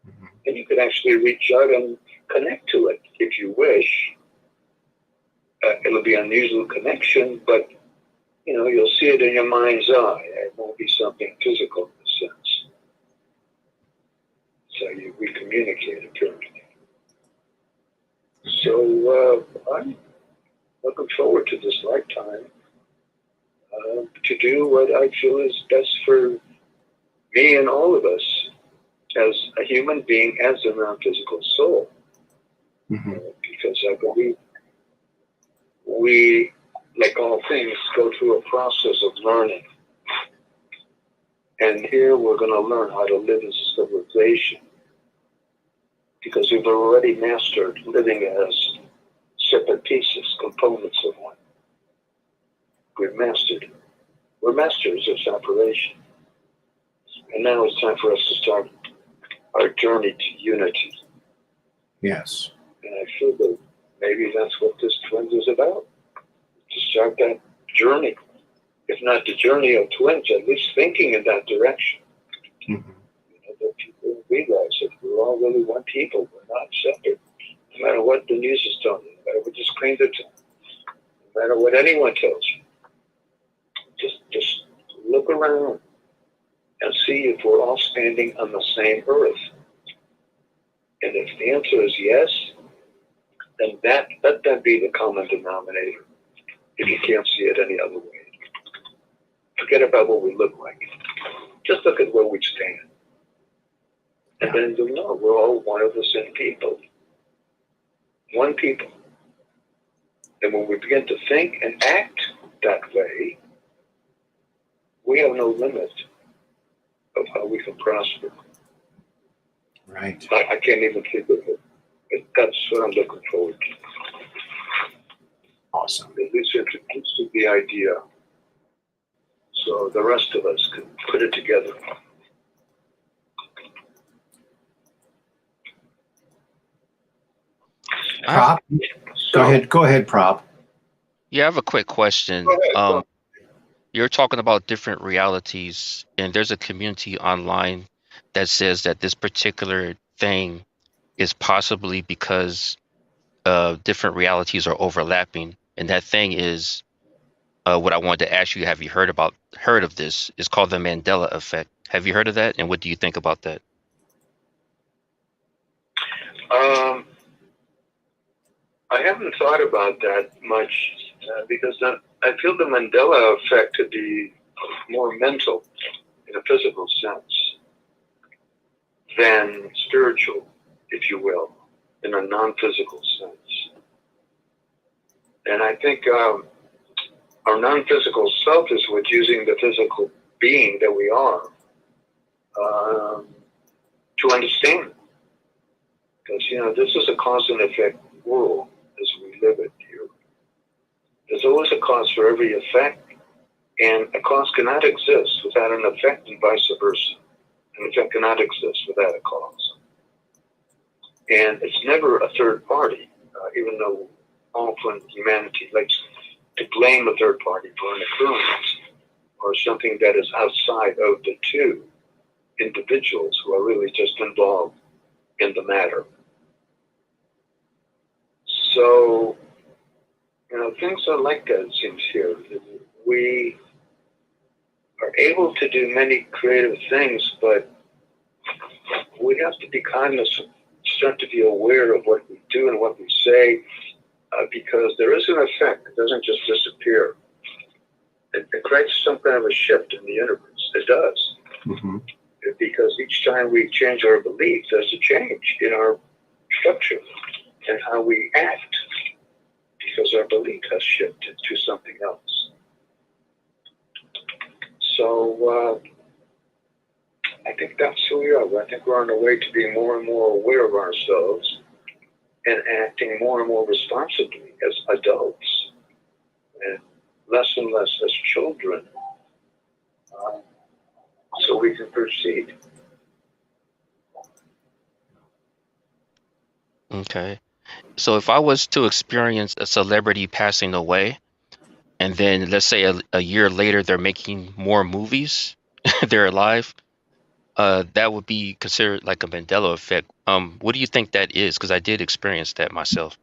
Mm-hmm. And you can actually reach out and connect to it if you wish. It'll be an unusual connection, but you'll see it in your mind's eye. It won't be something physical in a sense. So we communicate apparently. So I'm looking forward to this lifetime to do what I feel is best for me and all of us as a human being, as a non-physical soul. Mm-hmm. Because I believe we, like all things, go through a process of learning. And here we're going to learn how to live as a civilization. Because we've already mastered living as separate pieces, components of one. We've mastered it. We're masters of separation. And now it's time for us to start our journey to unity. Yes. And I feel that maybe that's what this T.W.I.N.S is about. To start that journey. If not the journey of T.W.I.N.S, at least thinking in that direction. Mm-hmm. That people realize that we're all really one people. We're not separate. No matter what the news is telling you, no matter what the screens are telling you, no matter what anyone tells you. Just look around and see if we're all standing on the same earth. And if the answer is yes, then let that be the common denominator. If you can't see it any other way. Forget about what we look like. Just look at where we stand. And then you'll know we're all one of the same people. One people. And when we begin to think and act that way, we have no limit of how we can prosper. Right. I can't even think of it. That's what I'm looking forward to. Awesome. At least introduce the idea so the rest of us can put it together. Prop. Go ahead, Prop. Yeah, I have a quick question. You're talking about different realities, and there's a community online that says that this particular thing is possibly because different realities are overlapping, and that thing is what I wanted to ask you. Have you heard of this? It's called the Mandela effect. Have you heard of that? And what do you think about that? I haven't thought about that much because I feel the Mandela effect to be more mental in a physical sense than spiritual, if you will, in a non-physical sense. And I think our non-physical self is what's using the physical being that we are to understand. Because, this is a cause and effect world as we live it here. There's always a cause for every effect, and a cause cannot exist without an effect, and vice versa. An effect cannot exist without a cause. And it's never a third party, even though often humanity likes to blame a third party for an occurrence or something that is outside of the two individuals who are really just involved in the matter. So, things are like that, it seems here. We are able to do many creative things, but we have to be cognizant, start to be aware of what we do and what we say, because there is an effect. It doesn't just disappear. It creates some kind of a shift in the universe. It does. Mm-hmm. Because each time we change our belief, there's a change in our structure and how we act, because our belief has shifted to something else. So I think that's who we are. I think we're on the way to being more and more aware of ourselves and acting more and more responsibly as adults and less as children, so we can proceed. Okay. So if I was to experience a celebrity passing away, and then let's say a year later they're making more movies, they're alive, that would be considered like a Mandela effect. What do you think that is? Because I did experience that myself.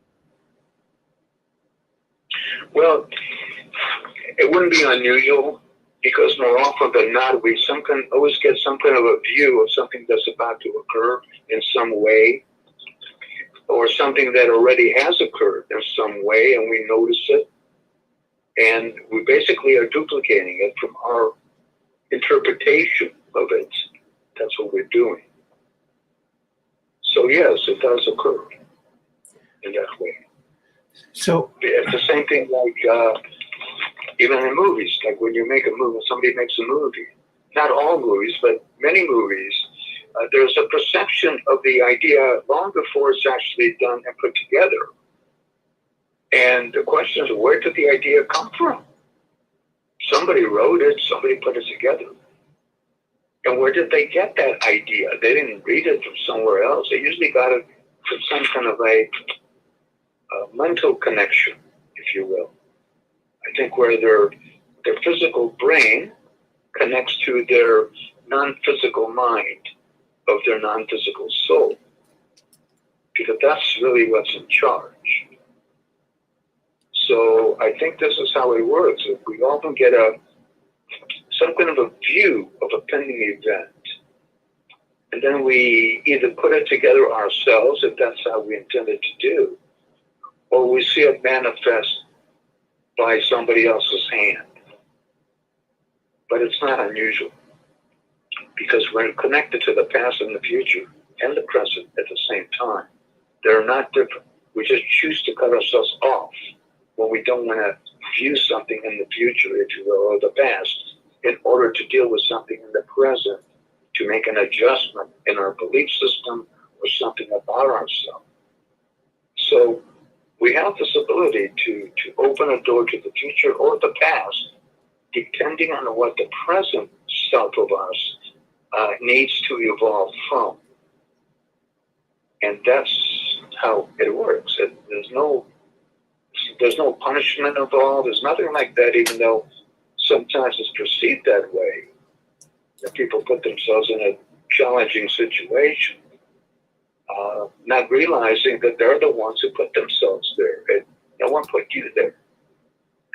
Well, it wouldn't be unusual, because more often than not, we always get some kind of a view of something that's about to occur in some way, or something that already has occurred in some way, and we notice it. And we basically are duplicating it from our interpretation of it. That's what we're doing. So yes, it does occur in that way. So it's the same thing like even in movies. Like when you make a movie, somebody makes a movie. Not all movies, but many movies. There's a perception of the idea long before it's actually done and put together. And the question is, where did the idea come from? Somebody wrote it, somebody put it together. And where did they get that idea? They didn't read it from somewhere else. They usually got it from some kind of a mental connection, if you will. I think where their physical brain connects to their non-physical mind of their non-physical soul. Because that's really what's in charge. So I think this is how it works. We often get some kind of a view of a pending event. And then we either put it together ourselves, if that's how we intended to do, or we see it manifest by somebody else's hand. But it's not unusual, because we're connected to the past and the future and the present at the same time. They're not different. We just choose to cut ourselves off when we don't want to view something in the future, if you will, or the past, in order to deal with something in the present, to make an adjustment in our belief system or something about ourselves. So we have this ability to open a door to the future or the past, depending on what the present self of us needs to evolve from. And that's how it works. There's no punishment involved. There's nothing like that, even though sometimes it's perceived that way. That people put themselves in a challenging situation, not realizing that they're the ones who put themselves there. No one put you there.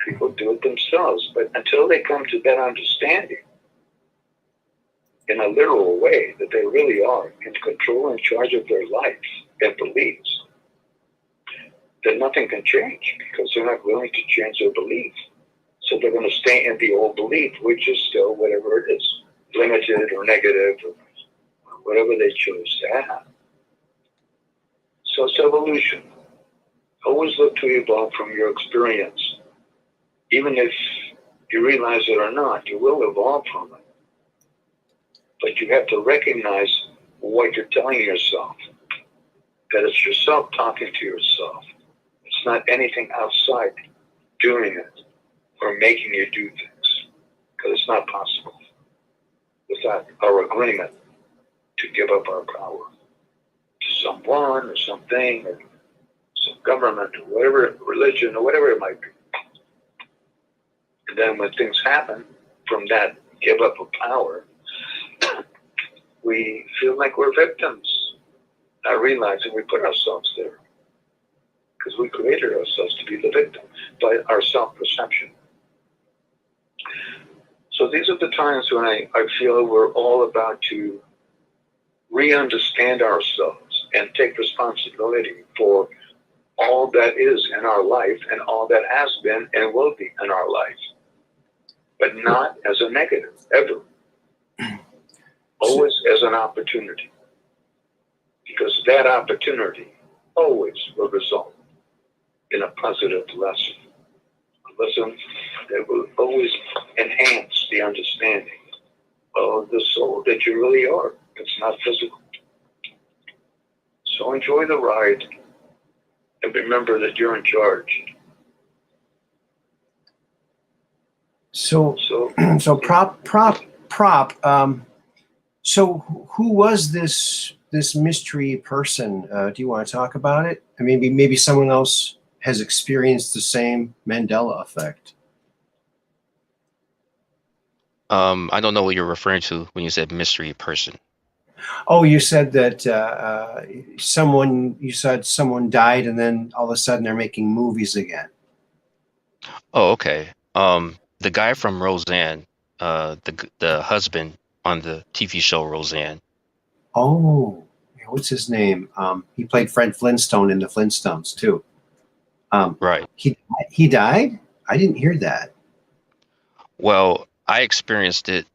People do it themselves. But until they come to that understanding, in a literal way, that they really are in control and charge of their life and beliefs, then nothing can change, because they're not willing to change their belief. So they're going to stay in the old belief, which is still whatever it is, limited or negative or whatever they choose to have. So it's evolution. Always look to evolve from your experience. Even if you realize it or not, you will evolve from it. But you have to recognize what you're telling yourself, that it's yourself talking to yourself. It's not anything outside doing it or making you do things, because it's not possible without our agreement to give up our power to someone or something or some government or whatever, religion or whatever it might be. And then when things happen from that give up of power, we feel like we're victims, not realizing we put ourselves there because we created ourselves to be the victim by our self-perception. So these are the times when I feel we're all about to re-understand ourselves and take responsibility for all that is in our life and all that has been and will be in our life, but not as a negative, ever. Always as an opportunity, because that opportunity always will result in a positive lesson. A lesson that will always enhance the understanding of the soul that you really are. It's not physical. So enjoy the ride and remember that you're in charge. So prop. So who was this mystery person? Do you want to talk about it? I mean, maybe someone else has experienced the same Mandela effect. I don't know what you're referring to when you said mystery person. Oh, you said that someone died and then all of a sudden they're making movies again. Oh, okay. The guy from Roseanne, the husband on the TV show Roseanne. Oh, what's his name? He played Fred Flintstone in the Flintstones too. Right. He died? I didn't hear that. Well, I experienced it.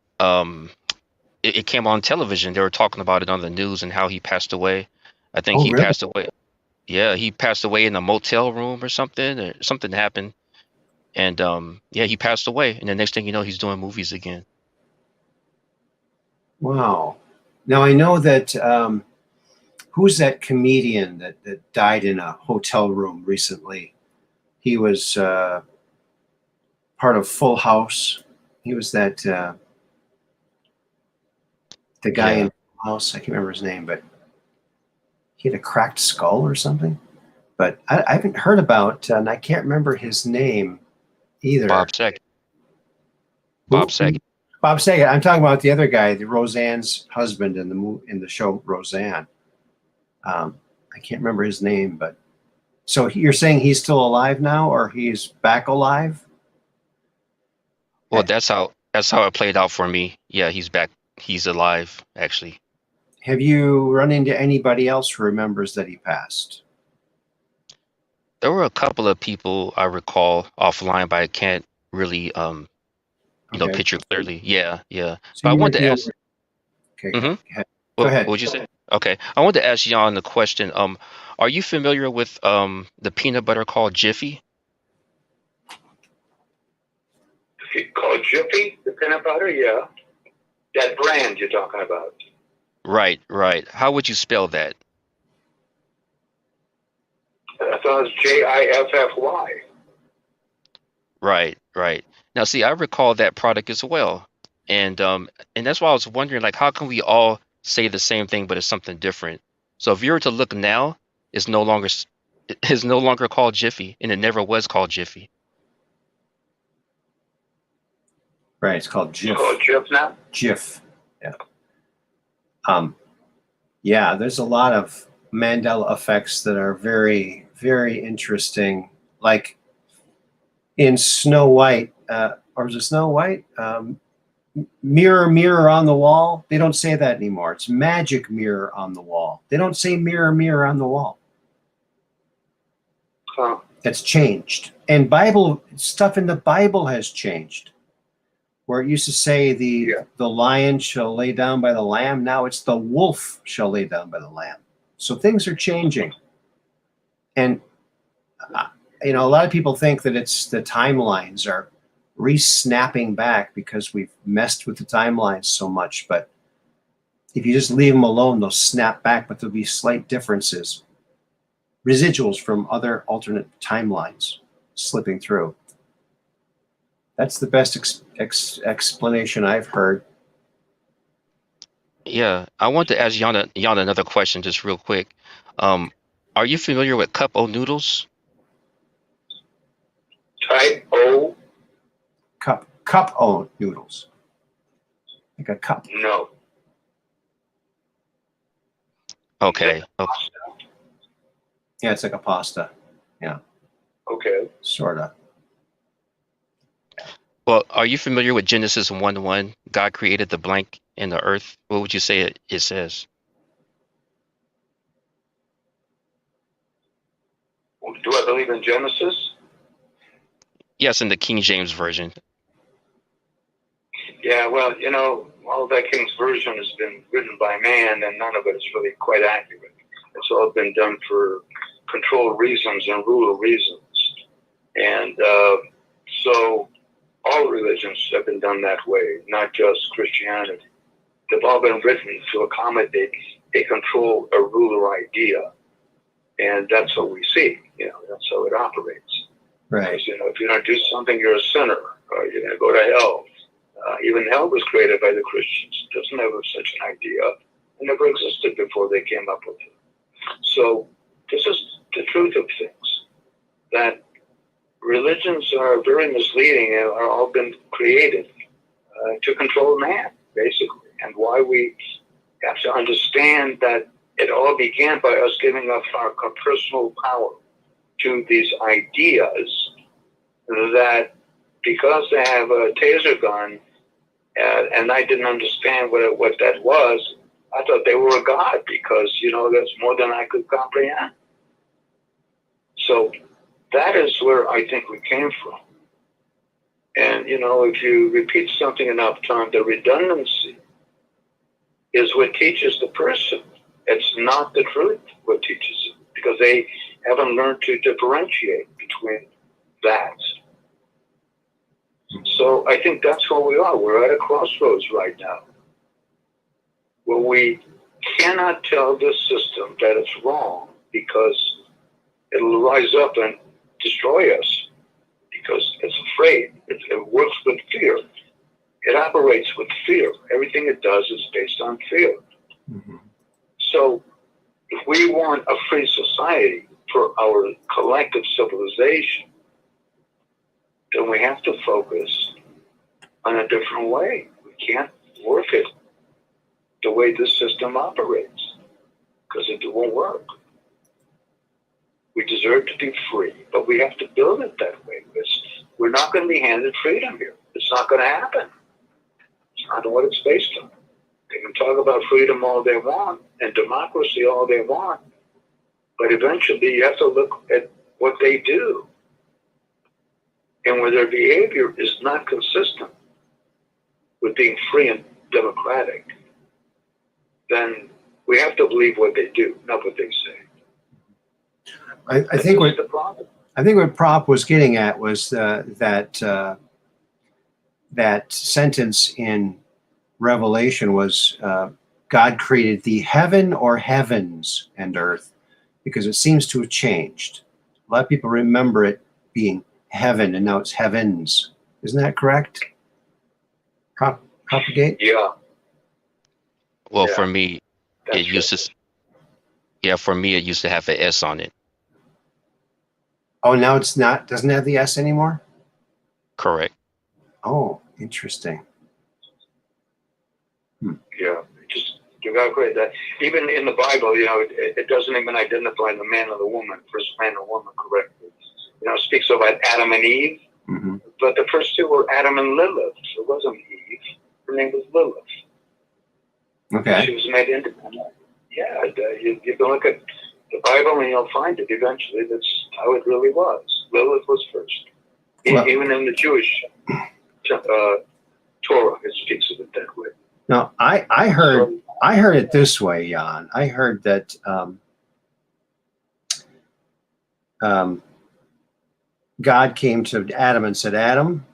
It came on television. They were talking about it on the news and how he passed away. I think Oh, he really? passed away. Yeah, he passed away in a motel room or something. Or something happened, and yeah, he passed away. And the next thing you know, he's doing movies again. Wow. Now I know that who's that comedian that died in a hotel room recently? He was part of Full House. He was that the guy in Full House. I can't remember his name, but he had a cracked skull or something. But I haven't heard about, and I can't remember his name either. Bob Saget. Who? Bob Saget. Bob Saget. I'm talking about the other guy, the Roseanne's husband in the show Roseanne. I can't remember his name, but so you're saying he's still alive now, or he's back alive? Well, that's how it played out for me. Yeah, he's back. He's alive, actually. Have you run into anybody else who remembers that he passed? There were a couple of people I recall offline, but I can't really picture clearly. Yeah. So But I you wanted might to be ask. Okay. Mm-hmm. Go ahead. What would you say? Okay, I wanted to ask Yon the question. Are you familiar with the peanut butter called Jiffy? Called Jiffy, the peanut butter, yeah. That brand you're talking about. Right. How would you spell that? I thought it was Jiffy. Right. Now, see, I recall that product as well, and that's why I was wondering, like, how can we all say the same thing, but it's something different? So if you were to look now, it's no longer called Jiffy, and it never was called Jiffy. Right, it's called Jif. It's called Jif now? Jif, yeah. Yeah, there's a lot of Mandela effects that are very, very interesting. Like in Snow White, or is it Snow White? Mirror, mirror on the wall. They don't say that anymore. It's magic mirror on the wall. They don't say mirror, mirror on the wall. Huh. That's changed. And Bible stuff in the Bible has changed. Where it used to say the lion shall lay down by the lamb, now it's the wolf shall lay down by the lamb. So things are changing. And, a lot of people think that it's the timelines are re-snapping back because we've messed with the timelines so much. But if you just leave them alone, they'll snap back, but there'll be slight differences. Residuals from other alternate timelines slipping through. That's the best explanation I've heard. Yeah, I want to ask Yon another question, just real quick. Are you familiar with cup o noodles? Type O? Cup o noodles. Like a cup. No. Okay. Okay. Yeah, it's like a pasta. Yeah. Okay. Sorta. Well, are you familiar with Genesis 1:1? God created the blank in the earth. What would you say it says? Do I believe in Genesis? Yes, in the King James Version. Yeah, well, all that King's Version has been written by man, and none of it is really quite accurate. It's all been done for control reasons and rule reasons. And so all religions have been done that way, not just Christianity. They've all been written to accommodate a control or ruler idea. And that's what we see. That's how it operates. Right. Because, if you don't do something, you're a sinner, or you're going to go to hell. Even hell was created by the Christians. It doesn't have such an idea. It never existed before they came up with it. So this is the truth of things, that religions are very misleading and are all been created to control man, basically. And why we have to understand that it all began by us giving up our personal power to these ideas that because they have a taser gun, and I didn't understand what that was, I thought they were a god because, that's more than I could comprehend. So that is where I think we came from. And, if you repeat something enough times, the redundancy is what teaches the person. It's not the truth what teaches it, because they haven't learned to differentiate between that. So I think that's where we are. We're at a crossroads right now, where we cannot tell this system that it's wrong, because it'll rise up and destroy us, because it's afraid. It works with fear. It operates with fear. Everything it does is based on fear. Mm-hmm. So if we want a free society for our collective civilization, then we have to focus on a different way. We can't work it the way this system operates, because it won't work. We deserve to be free, but we have to build it that way. We're not going to be handed freedom here. It's not going to happen. It's not what it's based on. They can talk about freedom all they want and democracy all they want, but eventually you have to look at what they do. And where their behavior is not consistent with being free and democratic, then we have to believe what they do, not what they say. I think what Prop was getting at was that sentence in Revelation was God created the heaven or heavens and earth, because it seems to have changed. A lot of people remember it being heaven and now it's heavens. Isn't that correct? Propagate? Yeah. Well, Yeah, for me, it used to. For me, it used to have an S on it. Oh, now it's not. Doesn't have the S anymore? Correct. Oh, interesting. Yeah. You got to create that. Even in the Bible, it doesn't even identify the man or the woman, first man or woman correctly. It speaks about Adam and Eve, Mm-hmm. but the first two were Adam and Lilith. It wasn't Eve. Her name was Lilith. Okay. She was made independent. Yeah, you can look at the Bible and you'll find it eventually. That's how it really was. Lilith was first. Well, Even in the Jewish Torah, it speaks of it that way. now, I heard it this way, Jan. I heard that God came to Adam and said, Adam,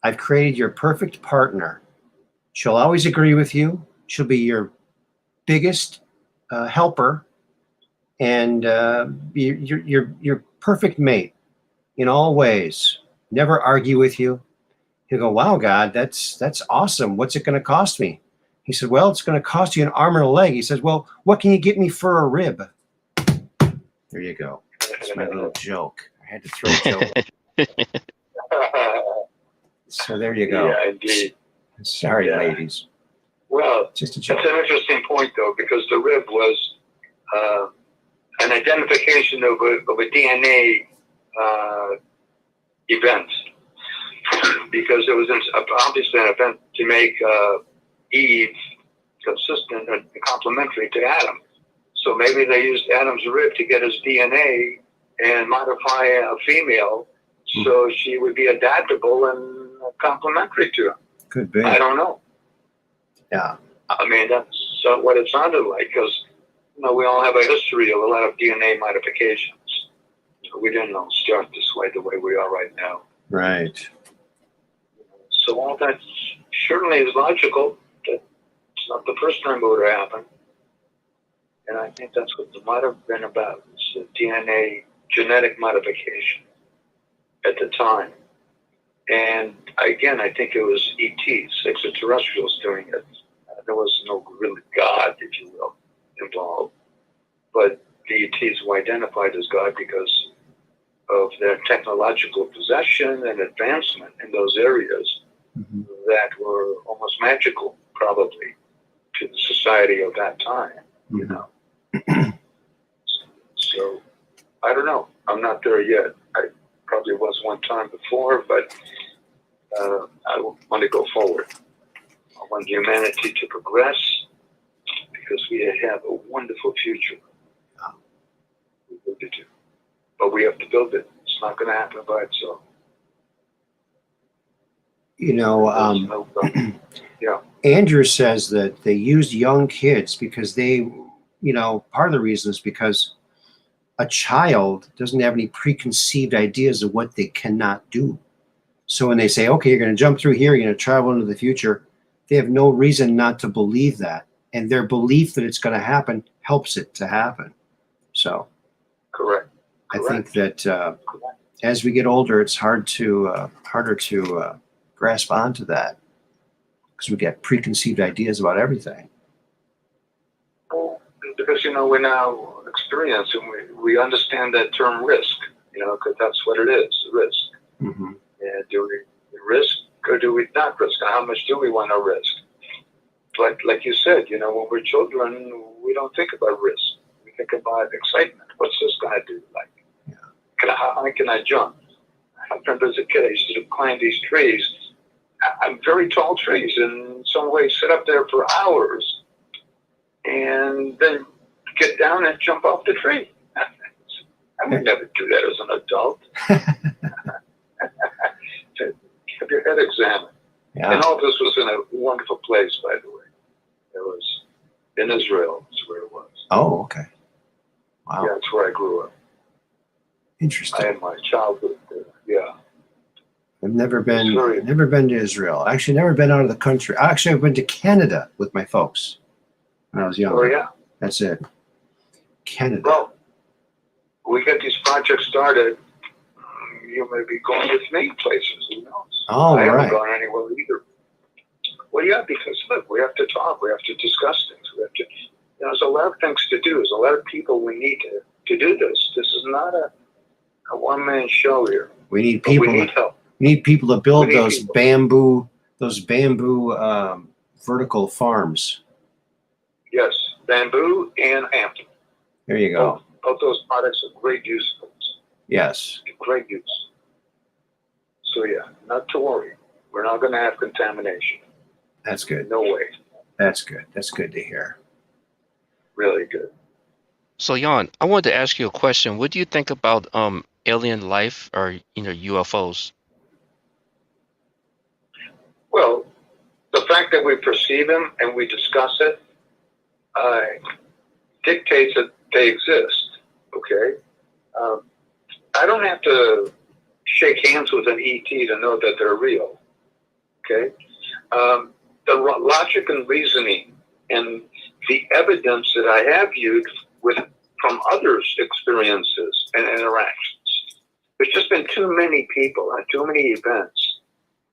I've created your perfect partner. She'll always agree with you. She'll be your biggest helper, and your perfect mate in all ways. Never argue with you. He'll go, wow, God, that's awesome. What's it going to cost me? He said, well, it's going to cost you an arm and a leg. He says, well, what can you get me for a rib? There you go. That's my little joke. I had to throw a joke. So there you go. Yeah, indeed. Sorry, ladies. Well, Just a joke. it's an interesting point, though, because the rib was an identification of a DNA event, because it was obviously an event to make Eve consistent and complementary to Adam. So maybe they used Adam's rib to get his DNA and modify a female so she would be adaptable and complementary to him. Could be. I don't know. Yeah. I mean, that's what it sounded like, because we all have a history of a lot of DNA modifications. We didn't all start this way, the way we are right now. Right. So all that certainly is logical. That it's not the first time it would have happened. And I think that's what it might have been about. It's DNA genetic modification at the time. And again, I think it was ETs, extraterrestrials doing it. There was no really God, if you will, involved. But the ETs were identified as God because of their technological possession and advancement in those areas that were almost magical, probably, to the society of that time, you know. So, I don't know. I'm not there yet. I probably was one time before, but I want to go forward. I want humanity to progress because we have a wonderful future. We really do. But we have to build it. It's not going to happen by itself. You know, Andrew says that they used young kids because they, part of the reason is because a child doesn't have any preconceived ideas of what they cannot do. So when they say, okay, you're going to jump through here, you're going to travel into the future, they have no reason not to believe that. And their belief that it's going to happen helps it to happen. So Correct. I think that as we get older, it's harder to grasp onto that because we get preconceived ideas about everything. Well, because, we're now experiencing, we understand that term risk, because that's what it is, risk. Mm-hmm. And do we risk or do we not risk? And how much do we want to risk? But like you said, when we're children, we don't think about risk. We think about excitement. What's this going to do? Like, how high can I jump? I remember as a kid, I used to climb these trees. I'm very tall trees, and in some way sit up there for hours and then get down and jump off the tree. I would never do that as an adult. Have your head examined. Yeah. And all this was in a wonderful place, by the way. It was in Israel, is where it was. Oh, okay. Wow. Yeah, that's where I grew up. Interesting. I had my childhood there. Yeah. I've never been to Israel. Actually, never been out of the country. Actually, I've been to Canada with my folks when I was young. Oh, yeah? That's it. Canada. Well, we get these projects started. You may be going with me places, who knows? Oh, I right. haven't gone anywhere either. Well, yeah, because look, we have to talk, we have to discuss things, we have to. There's a lot of things to do. There's a lot of people we need to do this. This is not a one-man show here. We need people. We need help. We need people to build those bamboo vertical farms. Yes, bamboo and hemp. There you go. Both those products are great use. Yes. Great use. So yeah, not to worry. We're not going to have contamination. That's good. No way. That's good. That's good to hear. Really good. So Yon, I wanted to ask you a question. What do you think about alien life or UFOs? Well, the fact that we perceive them and we discuss it dictates that they exist. Okay. I don't have to shake hands with an ET to know that they're real. Okay? The logic and reasoning and the evidence that I have viewed from others' experiences and interactions. There's just been too many people and too many events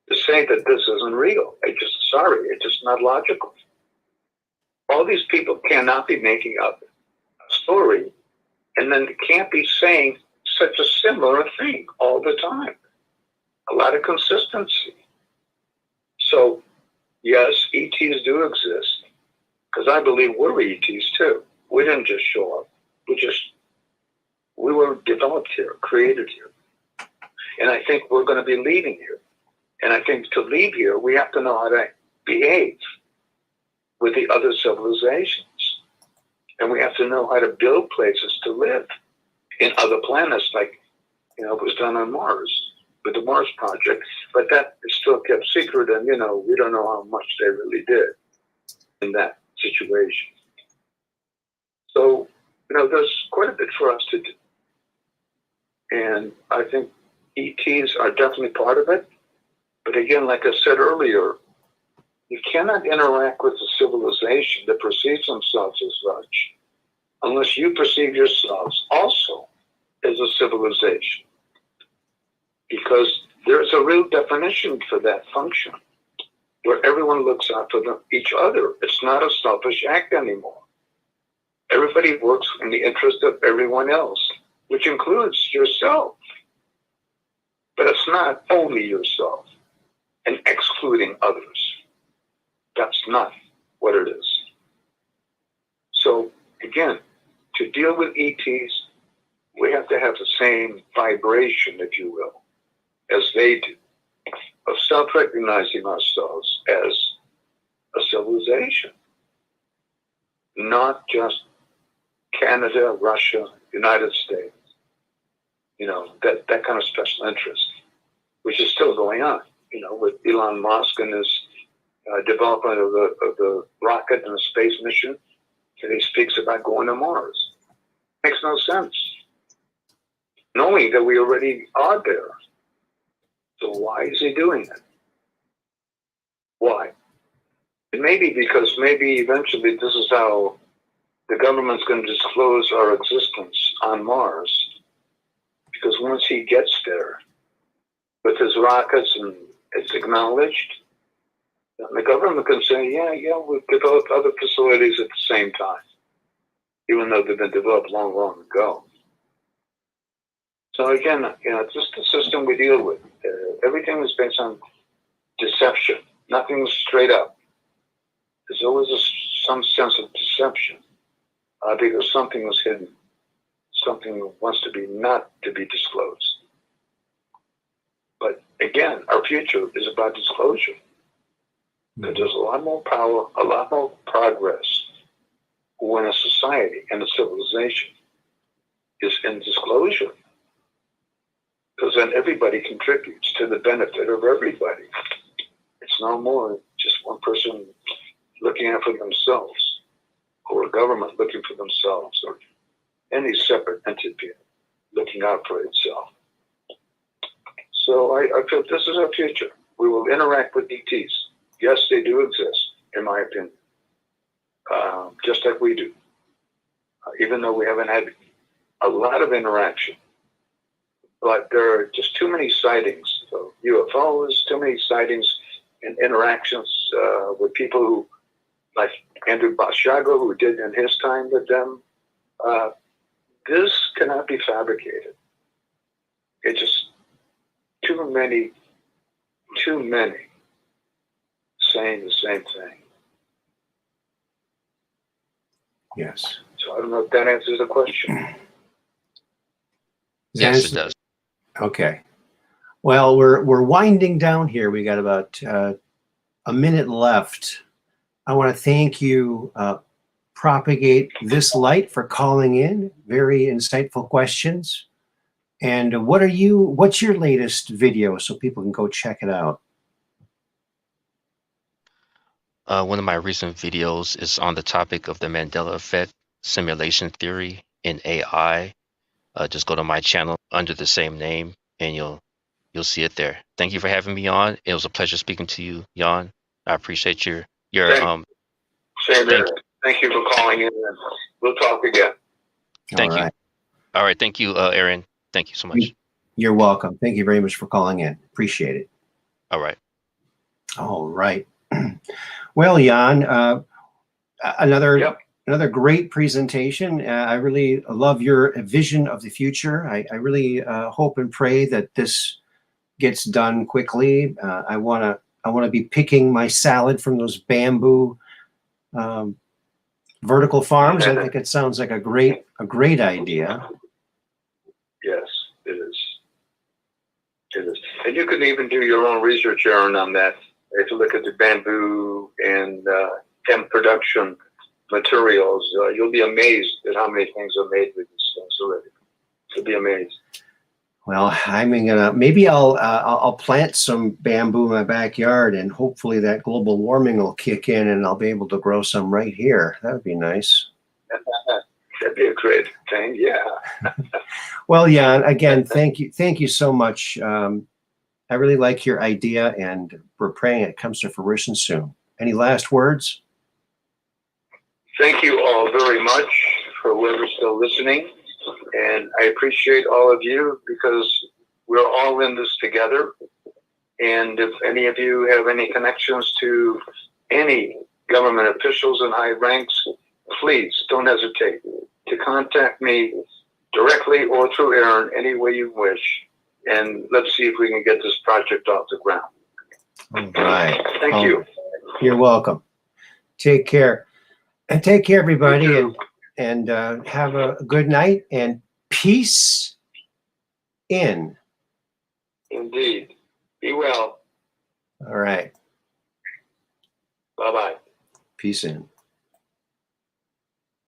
to say that this isn't real. It's just not logical. All these people cannot be making up a story, and then can't be saying such a similar thing all the time. A lot of consistency. So, yes, ETs do exist, because I believe we're ETs too. We didn't just show up. We were developed here, created here. And I think we're going to be leaving here. And I think to leave here, we have to know how to behave with the other civilizations. And we have to know how to build places to live in other planets, like, it was done on Mars with the Mars project. But that is still kept secret, and, we don't know how much they really did in that situation. So, there's quite a bit for us to do. And I think ETs are definitely part of it. But again, like I said earlier, you cannot interact with a civilization that perceives themselves as such unless you perceive yourselves also as a civilization. Because there's a real definition for that function, where everyone looks out for each other. It's not a selfish act anymore. Everybody works in the interest of everyone else, which includes yourself. But it's not only yourself and excluding others. That's not what it is. So, again, to deal with ETs, we have to have the same vibration, if you will, as they do, of self-recognizing ourselves as a civilization, not just Canada, Russia, United States, that kind of special interest, which is still going on, with Elon Musk and his development of the rocket and the space mission, and he speaks about going to Mars. Makes no sense, knowing that we already are there. So why is he doing it? Why? It may be because eventually this is how the government's going to disclose our existence on Mars. Because once he gets there with his rockets and it's acknowledged, the government can say, yeah, we've developed other facilities at the same time, even though they've been developed long, long ago. So again, it's just the system we deal with. Everything is based on deception. Nothing's straight up. There's always some sense of deception because something is hidden. Something wants to be not to be disclosed. But again, our future is about disclosure. Because there's a lot more power, a lot more progress when a society and a civilization is in disclosure. Because then everybody contributes to the benefit of everybody. It's no more just one person looking out for themselves, or a government looking for themselves, or any separate entity looking out for itself. So I feel this is our future. We will interact with ETs. Yes, they do exist, in my opinion, just like we do. Even though we haven't had a lot of interaction. But there are just too many sightings of UFOs, too many sightings and interactions with people who, like Andrew Bashago, who did in his time with them. This cannot be fabricated. It's just too many saying the same thing. Yes. So I don't know if that answers the question. Yes, it does. Okay. Well, we're winding down here. We got about a minute left. I want to thank you, Propagate This Light, for calling in. Very insightful questions. And what's your latest video so people can go check it out? One of my recent videos is on the topic of the Mandela effect, simulation theory in AI. Just go to my channel under the same name, and you'll see it there. Thank you for having me on. It was a pleasure speaking to you, Yon. I appreciate your Same here. Thank you for calling in, and we'll talk again. Thank you. All right. Thank you, Aaron. Thank you so much. You're welcome. Thank you very much for calling in. Appreciate it. All right. All right. Well, Jan, another Yep. another great presentation. I really love your vision of the future. I really hope and pray that this gets done quickly. I wanna be picking my salad from those bamboo vertical farms. I think it sounds like a great idea. Yes, it is. It is. And you can even do your own research, Aaron, on that. If you look at the bamboo and hemp production materials, you'll be amazed at how many things are made with these things already. You'll be amazed. Well, maybe I'll plant some bamboo in my backyard, and hopefully that global warming will kick in, and I'll be able to grow some right here. That would be nice. That'd be a great thing. Yeah. Well, Jan, again, thank you so much. I really like your idea, and we're praying it comes to fruition soon. Any last words? Thank you all very much for whoever's still listening. And I appreciate all of you because we're all in this together. And if any of you have any connections to any government officials in high ranks, please don't hesitate to contact me directly or through Aaron any way you wish. And let's see if we can get this project off the ground. All right. Thank you. You're welcome. Take care. And take care, everybody, You and have a good night, and peace in. Indeed. Be well. All right. Bye-bye. Peace in.